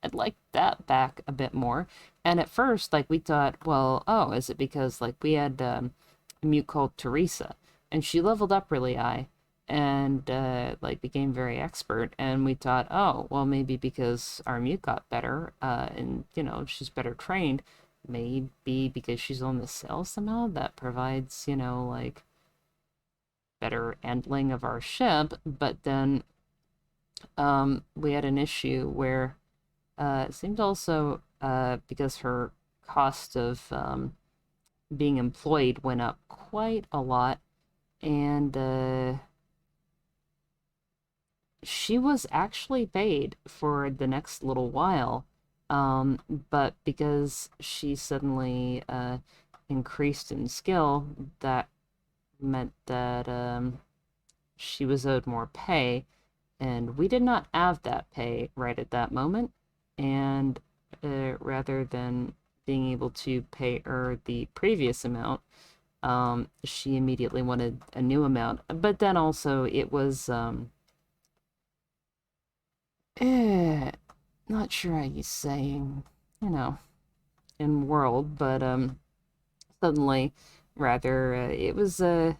I'd like that back a bit more. And at first, like, we thought, well, oh, is it because, like, we had a mute called Teresa, and she leveled up really high and, like, became very expert. And we thought, oh, well, maybe because our mute got better, and, you know, she's better trained, maybe because she's on the sail somehow, that provides, you know, like, better handling of our ship. But then we had an issue where it seemed also because her cost of being employed went up quite a lot, and she was actually paid for the next little while, but because she suddenly increased in skill, that meant that she was owed more pay, and we did not have that pay right at that moment. And rather than being able to pay her the previous amount, she immediately wanted a new amount. But then also it was not sure how you saying, you know, in world, but suddenly rather it was an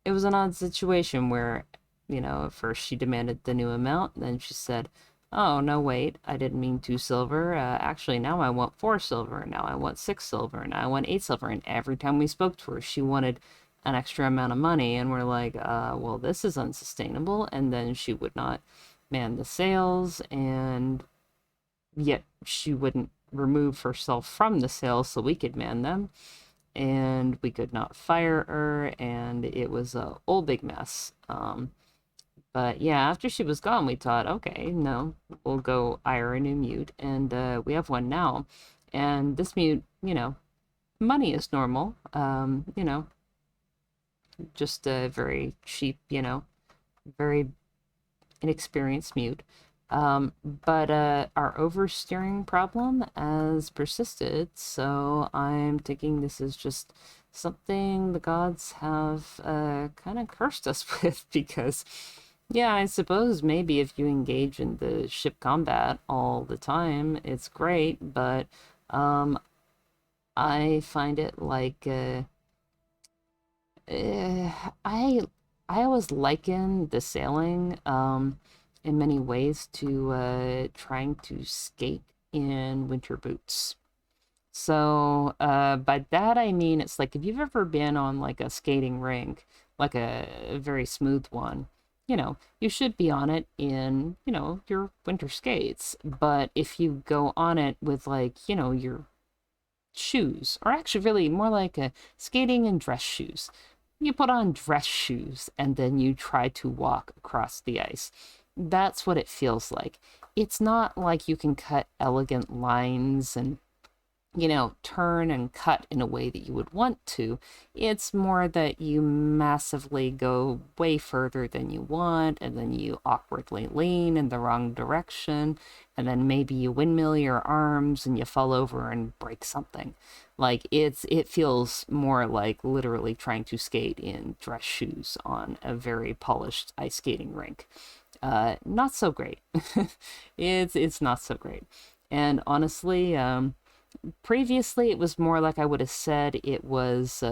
odd situation where, you know, at first she demanded the new amount, then she said, oh, no, wait, I didn't mean 2 silver. Actually, now I want 4 silver. Now I want 6 silver. Now I want 8 silver. And every time we spoke to her, she wanted an extra amount of money. And we're like, well, this is unsustainable. And then she would not man the sails, and yet she wouldn't remove herself from the sails so we could man them, and we could not fire her, and it was a old big mess. But yeah, after she was gone, we thought, okay, no, we'll go hire a new mute, and we have one now. And this mute, you know, money is normal. You know, just a very cheap, you know, very inexperienced mute. But our oversteering problem has persisted, so I'm thinking this is just something the gods have kind of cursed us with, because, yeah, I suppose maybe if you engage in the ship combat all the time, it's great, but I find it like uh, I I always liken the sailing in many ways to trying to skate in winter boots. So by that I mean it's like if you've ever been on like a skating rink, like a very smooth one, you know, you should be on it in, you know, your winter skates. But if you go on it with like, you know, your shoes, or actually really more like a skating and dress shoes. You put on dress shoes and then you try to walk across the ice. That's what it feels like. It's not like you can cut elegant lines and, you know, turn and cut in a way that you would want to. It's more that you massively go way further than you want, and then you awkwardly lean in the wrong direction, and then maybe you windmill your arms and you fall over and break something. Like it feels more like literally trying to skate in dress shoes on a very polished ice skating rink. Not so great. It's not so great. And honestly, previously it was more like I would have said it was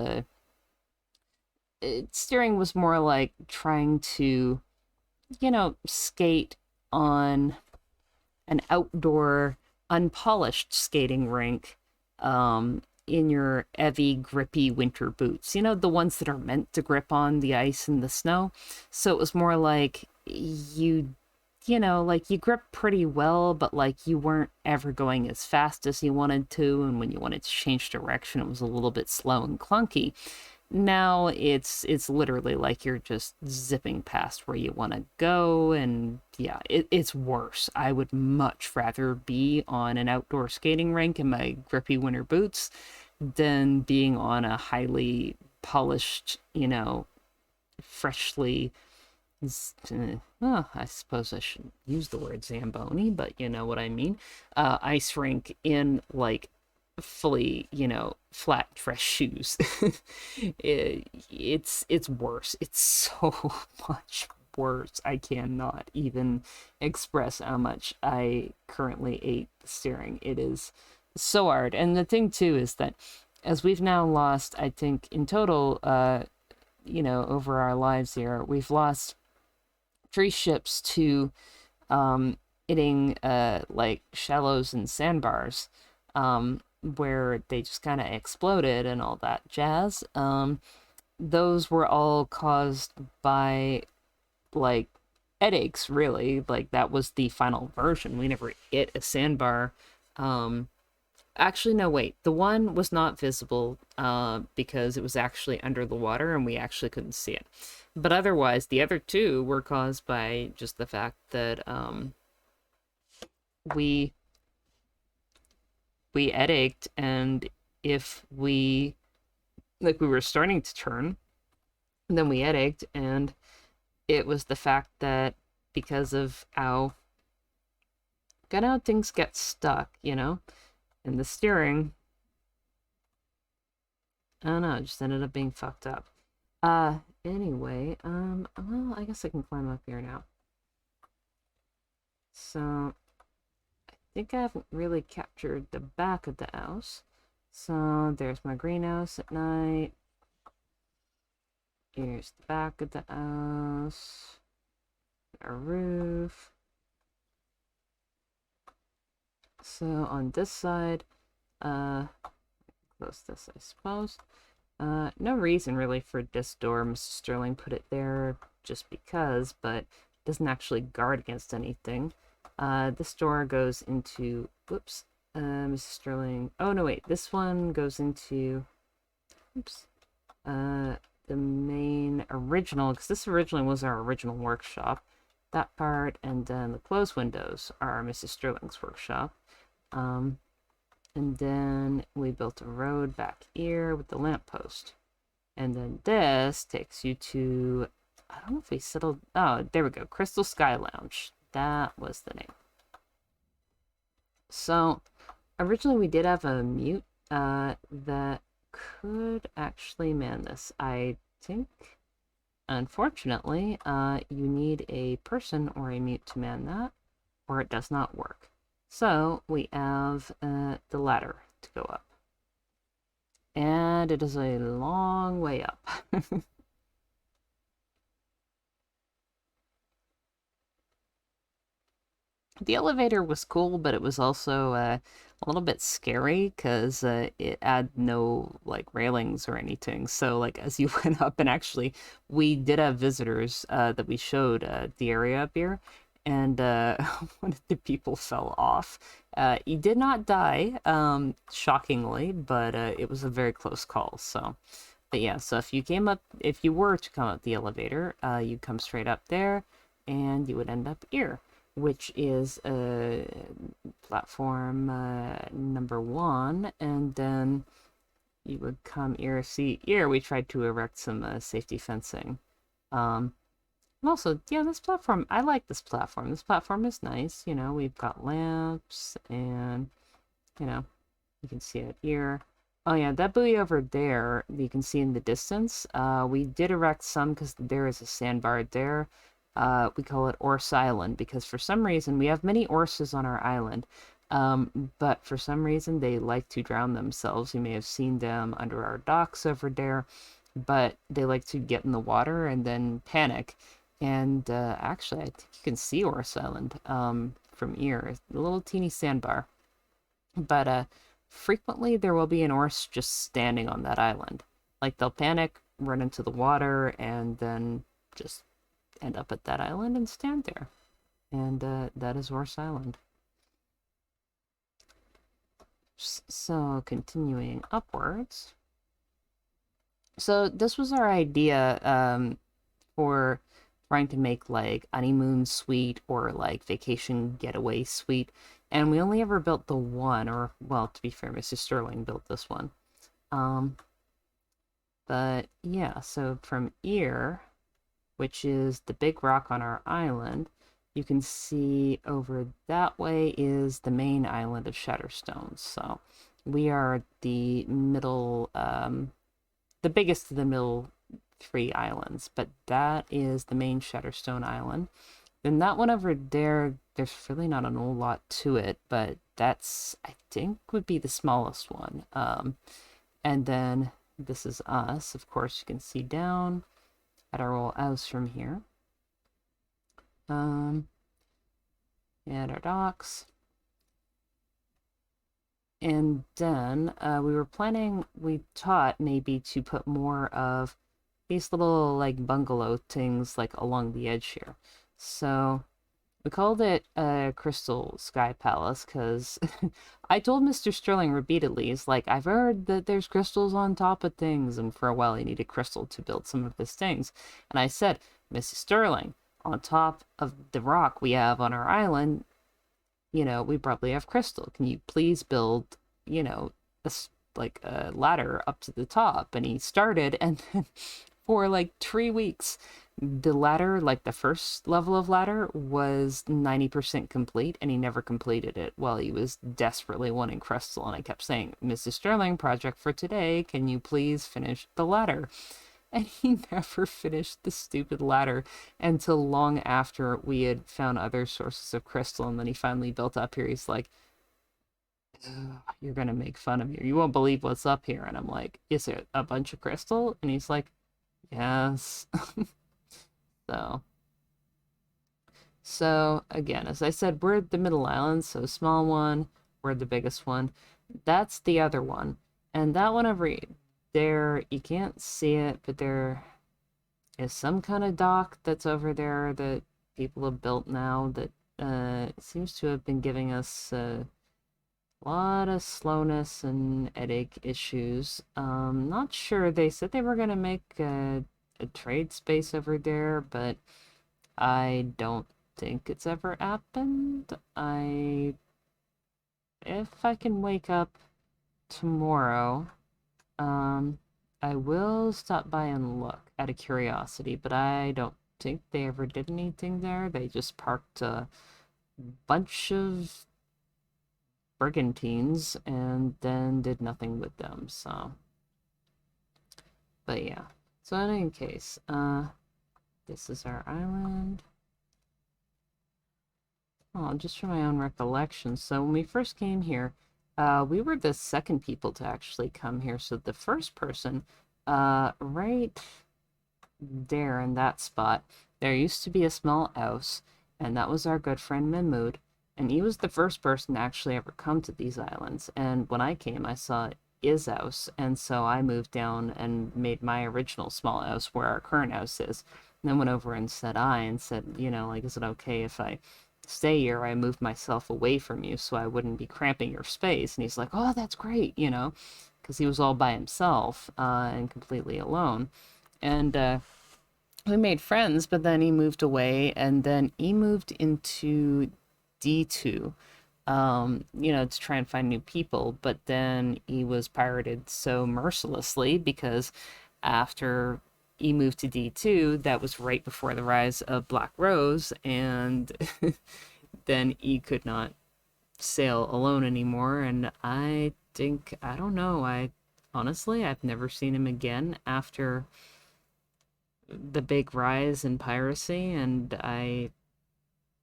steering was more like trying to, you know, skate on an outdoor unpolished skating rink, in your heavy grippy winter boots, you know, the ones that are meant to grip on the ice and the snow. So it was more like you know, like you grip pretty well, but like you weren't ever going as fast as you wanted to, and when you wanted to change direction, it was a little bit slow and clunky. Now it's literally like you're just zipping past where you want to go, and yeah, it's worse. I would much rather be on an outdoor skating rink in my grippy winter boots than being on a highly polished, you know, freshly well, I suppose I shouldn't use the word Zamboni, but you know what I mean. Ice rink in like fully, you know, flat dress shoes. It's worse. It's so much words. I cannot even express how much I currently hate the steering. It is so hard. And the thing too is that as we've now lost, I think in total, over our lives here, we've lost 3 ships to hitting like shallows and sandbars, where they just kind of exploded and all that jazz. Those were all caused by like headaches, really. Like that was the final version. We never hit a sandbar. Actually, no, wait. The one was not visible because it was actually under the water and we actually couldn't see it. But otherwise, the other 2 were caused by just the fact that we headaches, and if we we were starting to turn, and then we headaches, and it was the fact that because of how things get stuck, and the steering, I don't know, it just ended up being fucked up. Anyway, well, I guess I can climb up here now. So I think I haven't really captured the back of the house. So there's my greenhouse at night. Here's the back of the house. Our roof. So on this side, close this, I suppose. No reason really for this door. Mrs. Sterling put it there just because, but it doesn't actually guard against anything. This door goes into, whoops, Mrs. Sterling. Oh no, wait, this one goes into, oops, the main original, because this originally was our original workshop. That part, and then the closed windows are Mrs. Sterling's workshop. And then we built a road back here with the lamppost. And then this takes you to, I don't know if we settled, oh, there we go, Crystal Sky Lounge. That was the name. So, originally we did have a mute that could actually man this. I think, unfortunately, you need a person or a mute to man that, or it does not work. So we have the ladder to go up. And it is a long way up. The elevator was cool, but it was also a little bit scary because it had no like railings or anything. So like as you went up, and actually we did have visitors that we showed the area up here, and one of the people fell off. He did not die, shockingly, but it was a very close call. So, but yeah, so if you were to come up the elevator, you'd come straight up there, and you would end up here, which is platform number 1, and then you would come here. See, here we tried to erect some safety fencing. And also, yeah, this platform, I like this platform. This platform is nice. We've got lamps, and, you can see it here. Oh yeah, that buoy over there, you can see in the distance. We did erect some because there is a sandbar there. We call it Orse Island because for some reason we have many orses on our island, but for some reason they like to drown themselves. You may have seen them under our docks over there, but they like to get in the water and then panic. And actually, I think you can see Orse Island from here, a little teeny sandbar. But frequently there will be an orse just standing on that island. Like they'll panic, run into the water, and then just end up at that island and stand there. And that is Orse Island. So continuing upwards. So this was our idea for trying to make like honeymoon suite or like vacation getaway suite, and we only ever built the one, or well, to be fair, Mrs. Sterling built this one. But yeah, so from here, which is the big rock on our island, you can see over that way is the main island of Shatterstones. So we are the middle, the biggest of the middle 3 islands, but that is the main Shutterstone Island. Then that one over there, there's really not an whole lot to it, but that's, I think, would be the smallest one. And then this is us. Of course, you can see down at our old house from here. And our docks. And then we thought maybe to put more of these little like bungalow things like along the edge here. So we called it Crystal Sky Palace because I told Mr. Sterling repeatedly, he's like, I've heard that there's crystals on top of things, and for a while he needed crystal to build some of his things. And I said, Mrs. Sterling, on top of the rock we have on our island, we probably have crystal. Can you please build, like a ladder up to the top? And he started, and then for like 3 weeks, the ladder, like the first level of ladder, was 90% complete, and he never completed it while he was desperately wanting crystal. And I kept saying, Mrs. Sterling, project for today, can you please finish the ladder? And he never finished the stupid ladder until long after we had found other sources of crystal. And then he finally built up here. He's like, you're going to make fun of me. You won't believe what's up here. And I'm like, is it a bunch of crystal? And he's like, yes. So again, as I said, we're the middle island, so small one, we're the biggest one. That's the other one. And that one over there, you can't see it, but there is some kind of dock that's over there that people have built now that seems to have been giving us a lot of slowness and headache issues. Not sure. They said they were going to make a trade space over there, but I don't think it's ever happened. If I can wake up tomorrow, I will stop by and look out of curiosity, but I don't think they ever did anything there. They just parked a bunch of brigantines and then did nothing with them, so. But yeah. So in any case, this is our island. Oh, just from my own recollection. So when we first came here, we were the second people to actually come here. So the first person, right there in that spot, there used to be a small house, and that was our good friend Mahmood. And he was the first person to actually ever come to these islands. And when I came, I saw his house, and so I moved down and made my original small house where our current house is. And then went over and said, like, is it okay if I stay here? I moved myself away from you so I wouldn't be cramping your space. And he's like, oh, that's great, because he was all by himself and completely alone. And we made friends, but then he moved away, and then he moved into D2, to try and find new people. But then he was pirated so mercilessly because after he moved to D2, that was right before the rise of Black Rose, and then he could not sail alone anymore. And I don't know, honestly, I've never seen him again after the big rise in piracy, and I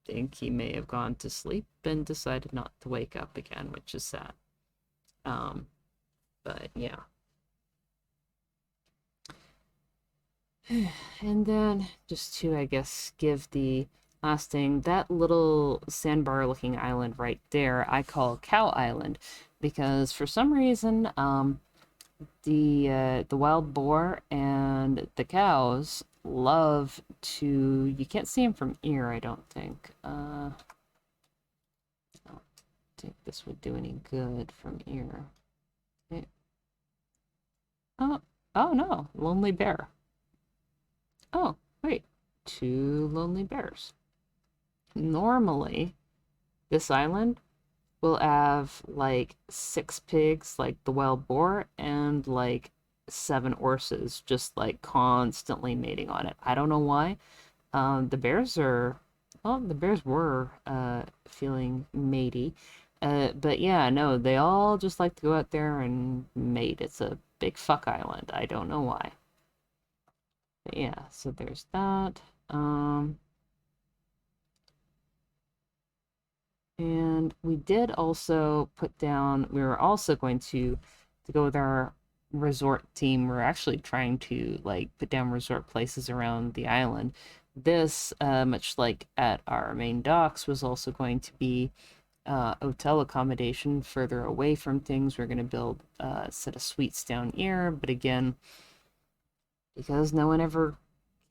think he may have gone to sleep and decided not to wake up again, which is sad. But yeah. And then just to, I guess, give the last thing, that little sandbar looking island right there, I call Cow Island, because for some reason, the wild boar and the cows love to, you can't see them from here, I don't think. I don't think this would do any good from here. Okay. Oh no, lonely bear. Oh, wait, 2 lonely bears. Normally, this island will have like 6 pigs, like the wild boar, and like 7 horses, just like constantly mating on it. I don't know why. The bears were feeling matey. But yeah, no, they all just like to go out there and mate. It's a big fuck island. I don't know why. But yeah, so there's that. And we did also put down, we were also going to go with our resort team. We're actually trying to like put down resort places around the island. This, much like at our main docks, was also going to be hotel accommodation further away from things. We're going to build a set of suites down here, but again, because no one ever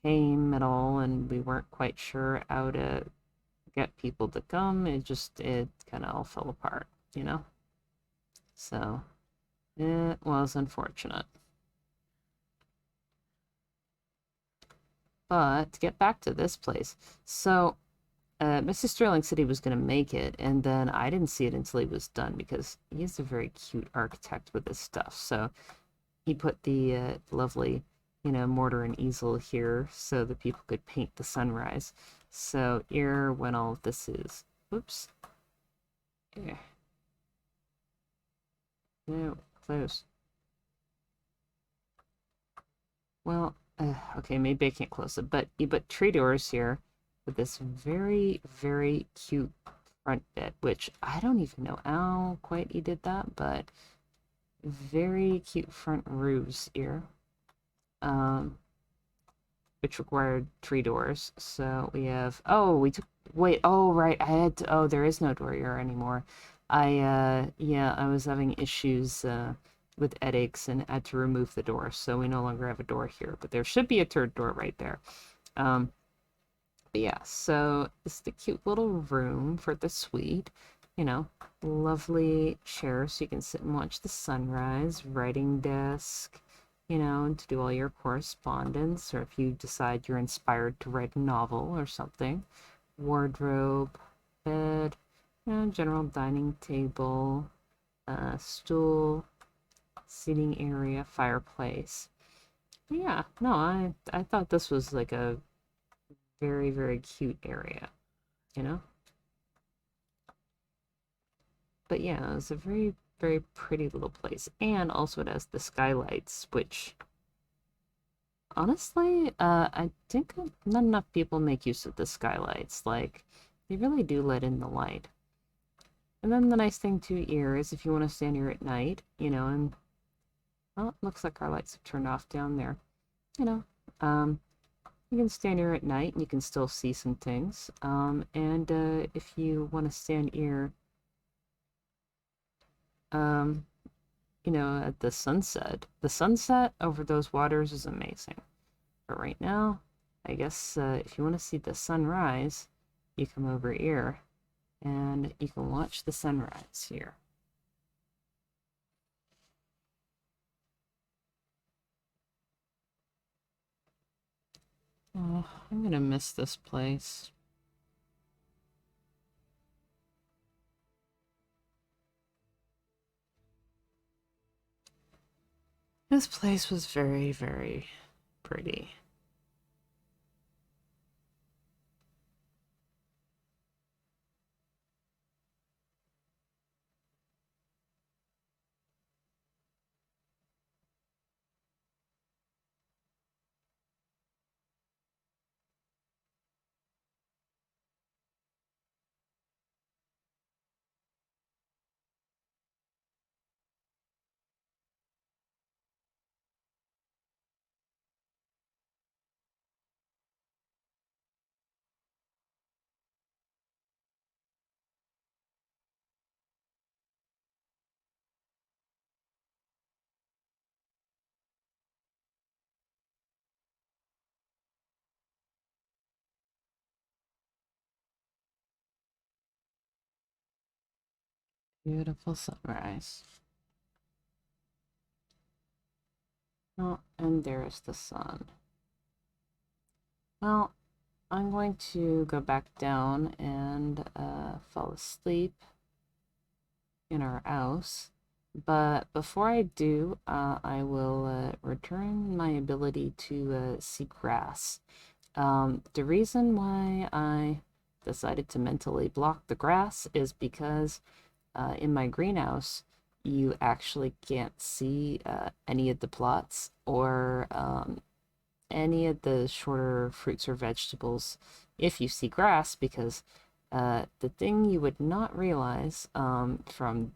came at all and we weren't quite sure how to get people to come, it kind of all fell apart, you know? So it was unfortunate. But to get back to this place, so Mr. Sterling said he was going to make it, and then I didn't see it until he was done because he's a very cute architect with this stuff. So he put the lovely, mortar and easel here so that people could paint the sunrise. So here, when all of this is, oops, yeah, no, close. Well, okay, maybe I can't close it, but you put tree doors here with this very, very cute front bit, which I don't even know how quite he did that, but very cute front roofs here, um, which required tree doors. So we have, oh, we took, wait, oh, right, I had to, oh, there is no door here anymore. Yeah, I was having issues, with headaches and had to remove the door, so we no longer have a door here, but there should be a third door right there. Um, but yeah, so this is the cute little room for the suite. You know, lovely chairs so you can sit and watch the sunrise, writing desk, to do all your correspondence, or if you decide you're inspired to write a novel or something. Wardrobe, bed, general dining table, stool, seating area, fireplace. Yeah, no, I thought this was like a very, very cute area, you know? But yeah, it's a very, very pretty little place. And also it has the skylights, which honestly, I think not enough people make use of the skylights. Like, they really do let in the light. And then the nice thing too here is if you want to stand here at night, and well, it looks like our lights have turned off down there. You know, um, you can stand here at night and you can still see some things. And if you want to stand here, um, at the sunset over those waters is amazing. But right now, I guess if you want to see the sunrise, you come over here and you can watch the sunrise here. Oh, I'm gonna miss this place. This place was very, very pretty. Beautiful sunrise. Oh, and there's the sun. Well, I'm going to go back down and fall asleep in our house. But before I do, I will return my ability to see grass. The reason why I decided to mentally block the grass is because in my greenhouse, you actually can't see any of the plots or any of the shorter fruits or vegetables if you see grass, because the thing you would not realize from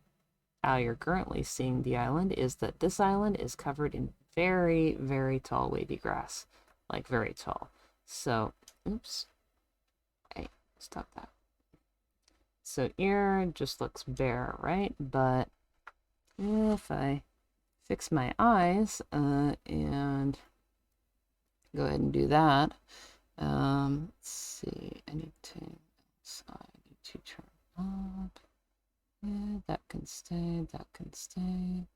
how you're currently seeing the island is that this island is covered in very, very tall wavy grass. Like, very tall. So, oops. Hey, stop that. So here just looks bare, right? But if I fix my eyes and go ahead and do that, let's see, anything else I need to turn up? Yeah, that can stay, that can stay.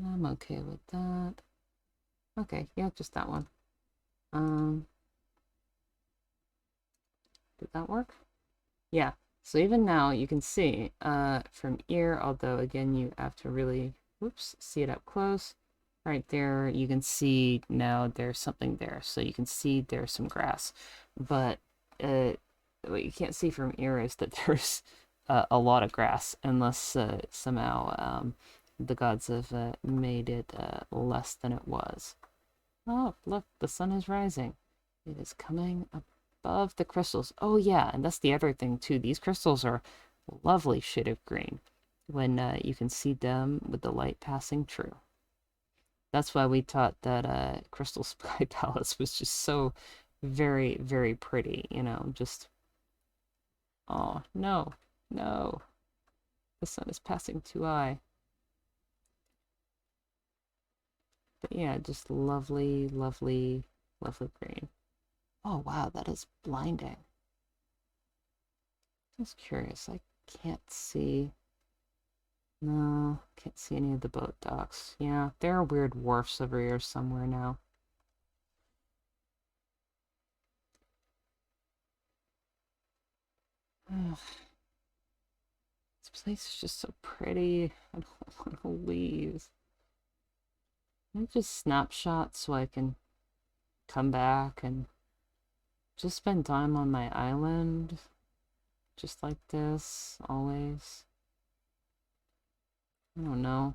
I'm okay with that. Okay, yeah, just that one. Did that work? Yeah. So even now you can see from here, although again you have to really, whoops, see it up close. Right there, you can see now there's something there. So you can see there's some grass. But what you can't see from here is that there's a lot of grass, unless somehow the gods have made it less than it was. Oh, look, the sun is rising. It is coming above the crystals. Oh, yeah, and that's the other thing, too. These crystals are a lovely shade of green when you can see them with the light passing through. That's why we thought that Crystal Sky Palace was just so very, very pretty, you know, just... Oh, no, no. The sun is passing too high. But yeah, just lovely, lovely, lovely green. Oh, wow, that is blinding. Just curious, I can't see... No, can't see any of the boat docks. Yeah, there are weird wharfs over here somewhere now. Ugh. This place is just so pretty. I don't want to leave. Can I just snapshot so I can come back and just spend time on my island? Just like this, always. I don't know.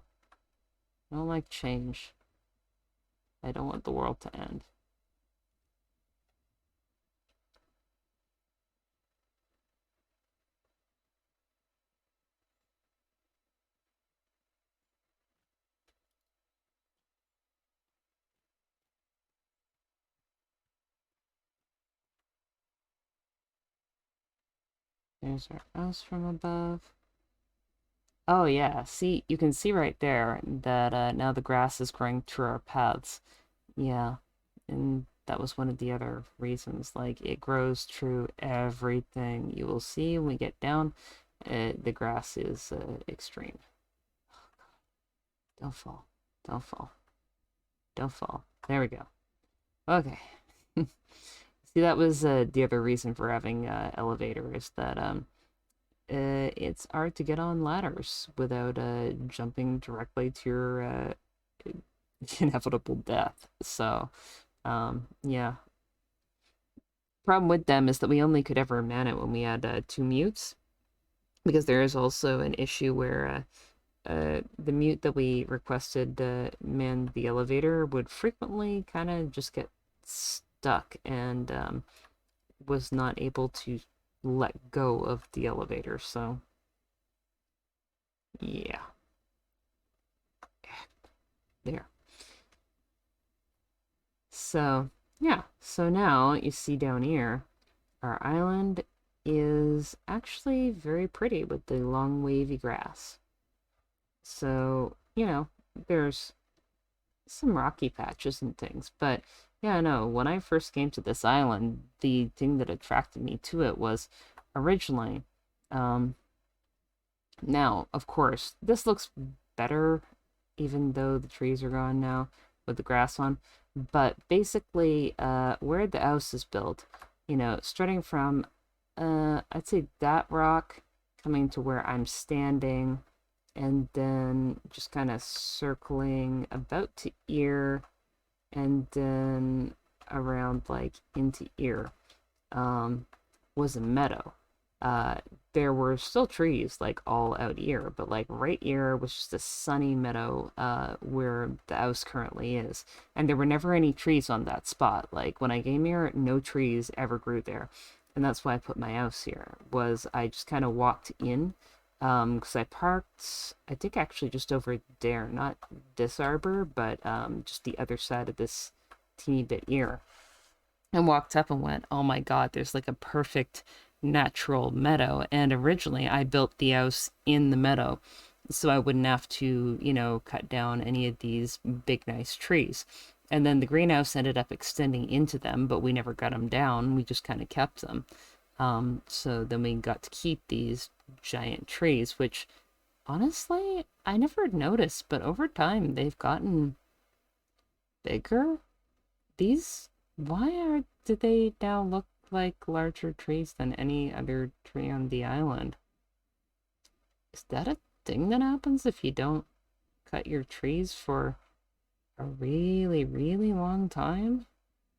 I don't like change. I don't want the world to end. There's our house from above. Oh yeah, see, you can see right there that now the grass is growing through our paths. Yeah, and that was one of the other reasons. Like, it grows through everything. You will see when we get down, the grass is extreme. Don't fall. Don't fall. Don't fall. There we go. Okay. See, that was the other reason for having elevator, is that it's hard to get on ladders without jumping directly to your inevitable death. So, yeah. Problem with them is that we only could ever man it when we had 2 mutes, because there is also an issue where the mute that we requested to man the elevator would frequently kind of just get stuck and was not able to let go of the elevator. So yeah, there. So yeah, so now you see down here, our island is actually very pretty with the long wavy grass. So, you know, there's some rocky patches and things, but yeah, no, when I first came to this island, the thing that attracted me to it was originally, now, of course, this looks better, even though the trees are gone now with the grass on, but basically, where the house is built, you know, starting from, I'd say that rock coming to where I'm standing, and then just kind of circling about to ear, and then around like into ear, was a meadow. there were still trees like all out here, but like right here was just a sunny meadow where the house currently is. And there were never any trees on that spot. Like when I came here, no trees ever grew there. And that's why I put my house here, was I just kind of walked in because I parked, I think actually just over there, not this arbor, but just the other side of this teeny bit here, and walked up and went, oh my God, there's like a perfect natural meadow. And originally I built the house in the meadow so I wouldn't have to, you know, cut down any of these big, nice trees. And then the greenhouse ended up extending into them, but we never got them down. We just kind of kept them. So then we got to keep these giant trees, which honestly, I never noticed, but over time they've gotten bigger. These, why did they now look like larger trees than any other tree on the island? Is that a thing that happens if you don't cut your trees for a really, really long time?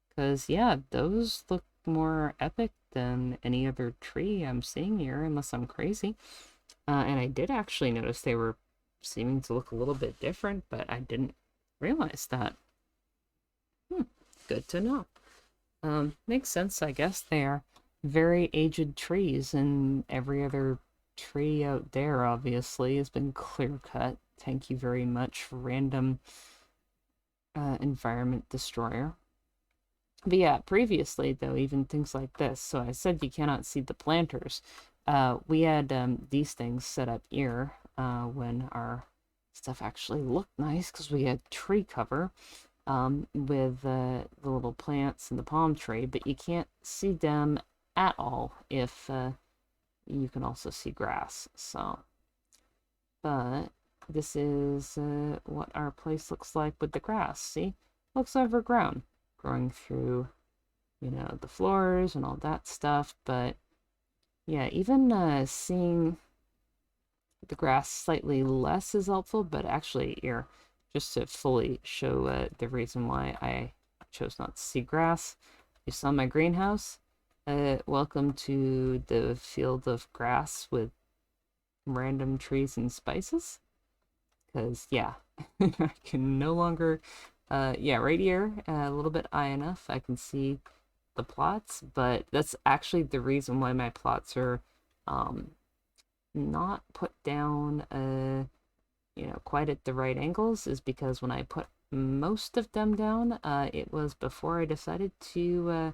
Because, yeah, those look more epic than any other tree I'm seeing here, unless I'm crazy. And I did actually notice they were seeming to look a little bit different, but I didn't realize that. Good to know. Makes sense, I guess. They are very aged trees, and every other tree out there, obviously, has been clear cut. Thank you very much, random environment destroyer. But yeah, previously, though, even things like this. So I said you cannot see the planters. We had these things set up here when our stuff actually looked nice because we had tree cover with the little plants and the palm tree, but you can't see them at all if you can also see grass. So, but this is what our place looks like with the grass. See, looks overgrown, growing through, you know, the floors and all that stuff. But yeah, even seeing the grass slightly less is helpful, but actually here, just to fully show the reason why I chose not to see grass. You saw my greenhouse. Welcome to the field of grass with random trees and spices. Because, yeah, I can no longer, yeah, right here, a little bit high enough, I can see the plots, but that's actually the reason why my plots are not put down you know, quite at the right angles, is because when I put most of them down, it was before I decided to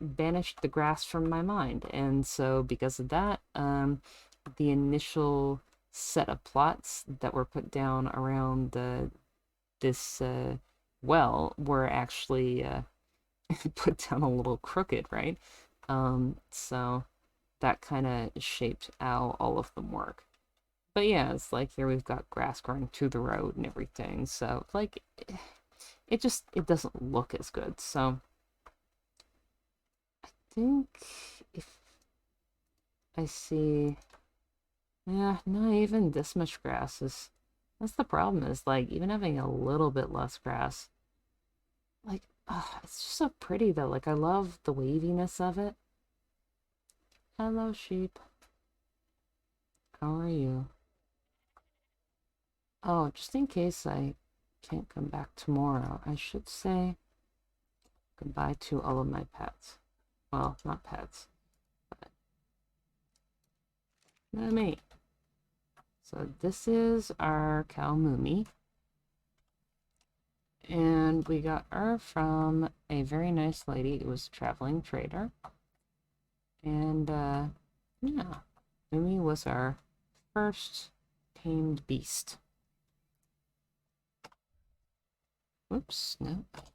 banish the grass from my mind. And so because of that, the initial set of plots that were put down around this well were actually put down a little crooked, right? So that kind of shaped how all of them work. But yeah, it's like here we've got grass growing to the road and everything. So like it doesn't look as good. So I think if I see, yeah, not even this much grass is, that's the problem, is like even having a little bit less grass, like it's just so pretty though. Like I love the waviness of it. Hello sheep. How are you? Oh, just in case I can't come back tomorrow, I should say goodbye to all of my pets. Well, not pets, but not me. So this is our cow Moomy. And we got her from a very nice lady who was a traveling trader. And yeah, Moomy was our first tamed beast. Whoops, no. Do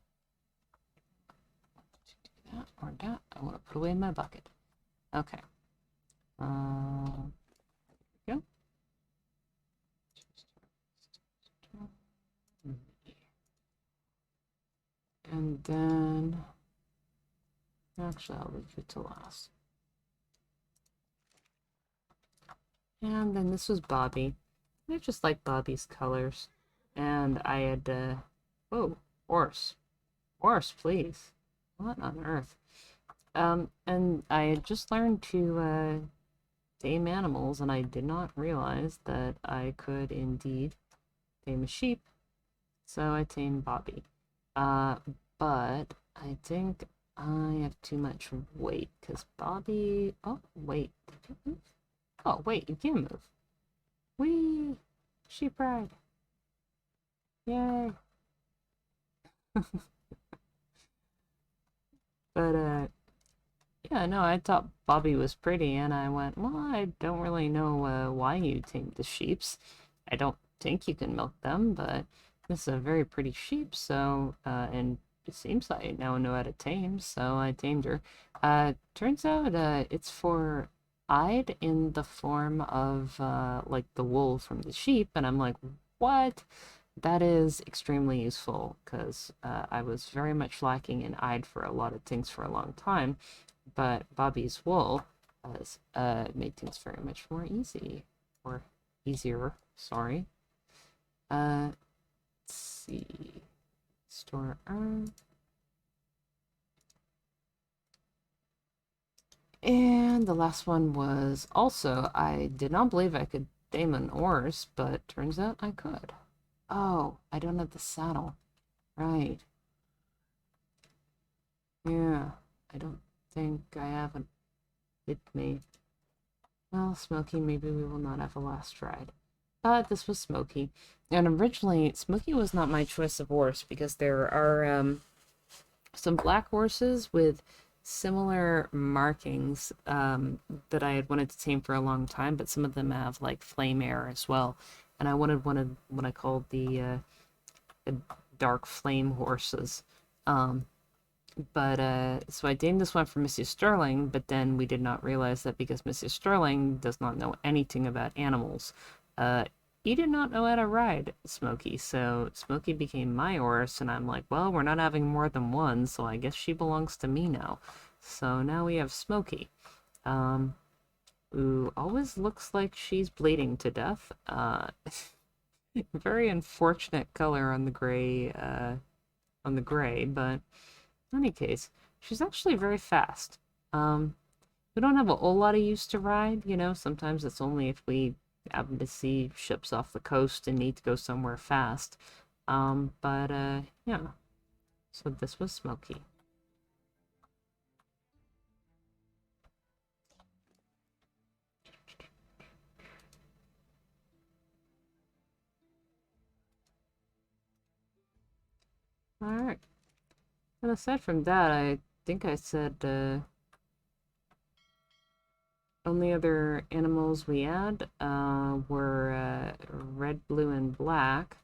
that or that. I want to put away my bucket. Okay. There we go. And then, actually, I'll leave it to last. And then this was Bobby. I just like Bobby's colors. And I had, whoa, horse. Horse, please. What on earth? And I had just learned to tame animals, and I did not realize that I could indeed tame a sheep. So I tamed Bobby. But I think I have too much weight because Bobby. Oh, wait. Did you move? Oh, wait, you can move. Whee! Sheep ride. Yay. But, yeah, no, I thought Bobby was pretty, and I went, well, I don't really know why you tamed the sheeps. I don't think you can milk them, but this is a very pretty sheep, so, and it seems I now know how to tame, so I tamed her. Turns out, it's for hide in the form of, like, the wool from the sheep, and I'm like, what? That is extremely useful, because I was very much lacking in hide for a lot of things for a long time, but Bobby's wool has made things very much more easy, or easier, sorry. Let's see, store earn. And the last one was also, I did not believe I could tame an horse, but turns out I could. Oh, I don't have the saddle. Right. Yeah, I don't think I have it with me. Well, Smokey, maybe we will not have a last ride. But this was Smokey. And originally, Smokey was not my choice of horse because there are some black horses with similar markings that I had wanted to tame for a long time, but some of them have like flame air as well. And I wanted one of what I called the dark flame horses. Um, but so I named this one for Mrs. Sterling, but then we did not realize that because Mrs. Sterling does not know anything about animals, he did not know how to ride Smokey. So Smokey became my horse, and I'm like, well, we're not having more than one, so I guess she belongs to me now. So now we have Smokey, who always looks like she's bleeding to death. Very unfortunate color on the gray, but in any case, she's actually very fast. We don't have a whole lot of use to ride, you know, sometimes it's only if we happen to see ships off the coast and need to go somewhere fast. But yeah, so this was Smokey. Alright. And aside from that, I think I said only other animals we had were red, blue, and black,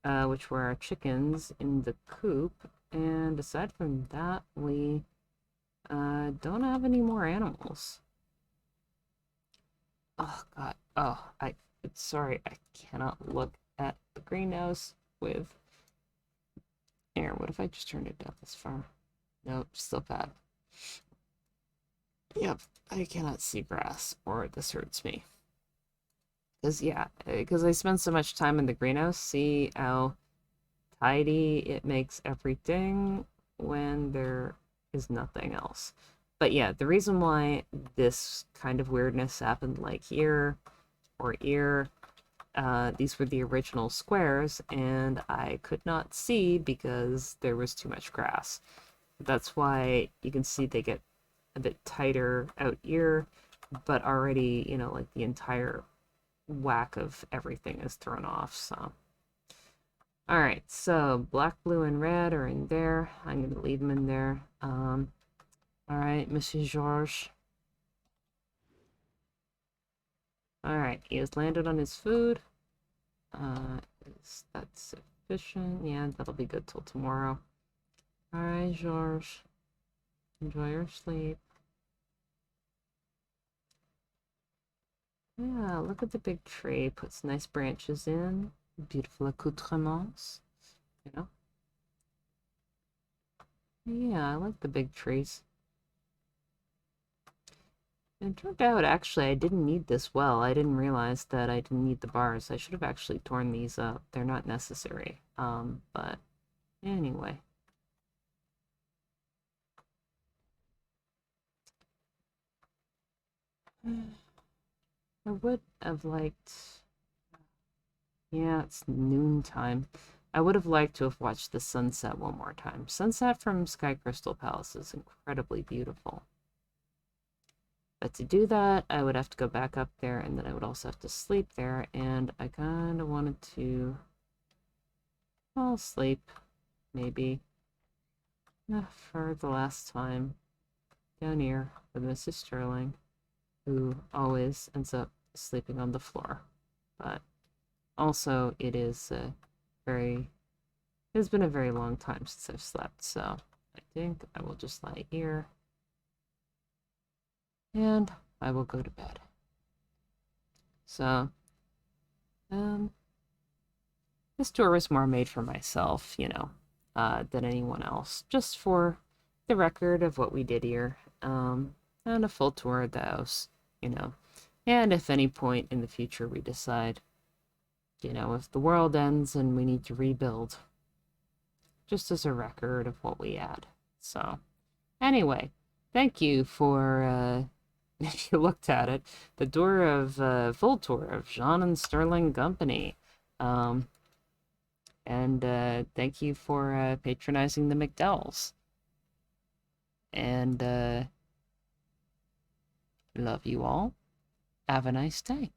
which were our chickens in the coop. And aside from that, we don't have any more animals. Oh god. Oh, sorry, I cannot look at the greenhouse with air. What if I just turned it down this far? Nope, still bad. Yep, I cannot see grass, or this hurts me. Because I spend so much time in the greenhouse, see how tidy it makes everything when there is nothing else. But yeah, the reason why this kind of weirdness happened like here or here, these were the original squares, and I could not see because there was too much grass. That's why you can see they get a bit tighter out here, but already, you know, like the entire whack of everything is thrown off, so. Alright, so black, blue, and red are in there. I'm going to leave them in there. Alright, Monsieur Georges. Alright, he has landed on his food. Is that sufficient? Yeah, that'll be good till tomorrow. Alright, Georges. Enjoy your sleep. Yeah, look at the big tree. Puts nice branches in. Beautiful accoutrements. You know? Yeah, I like the big trees. It turned out, actually, I didn't need this well. I didn't realize that I didn't need the bars. I should have actually torn these up. They're not necessary. But anyway. I would have liked... Yeah, it's noontime. I would have liked to have watched the sunset one more time. Sunset from Sky Crystal Palace is incredibly beautiful. But to do that, I would have to go back up there, and then I would also have to sleep there, and I kind of wanted to... Well, sleep, maybe. For the last time. Down here with Mrs. Sterling, who always ends up sleeping on the floor. But also, it is very... It has been a very long time since I've slept, so I think I will just lie here. And I will go to bed. So, this tour was more made for myself, you know, than anyone else. Just for the record of what we did here. And a full tour of the house, you know. And if any point in the future we decide, you know, if the world ends and we need to rebuild, just as a record of what we had. So, anyway, thank you for, if you looked at it, the tour of, full tour of Jeanne and Sterling Company. And thank you for patronizing the McDowells. And love you all. Have a nice day.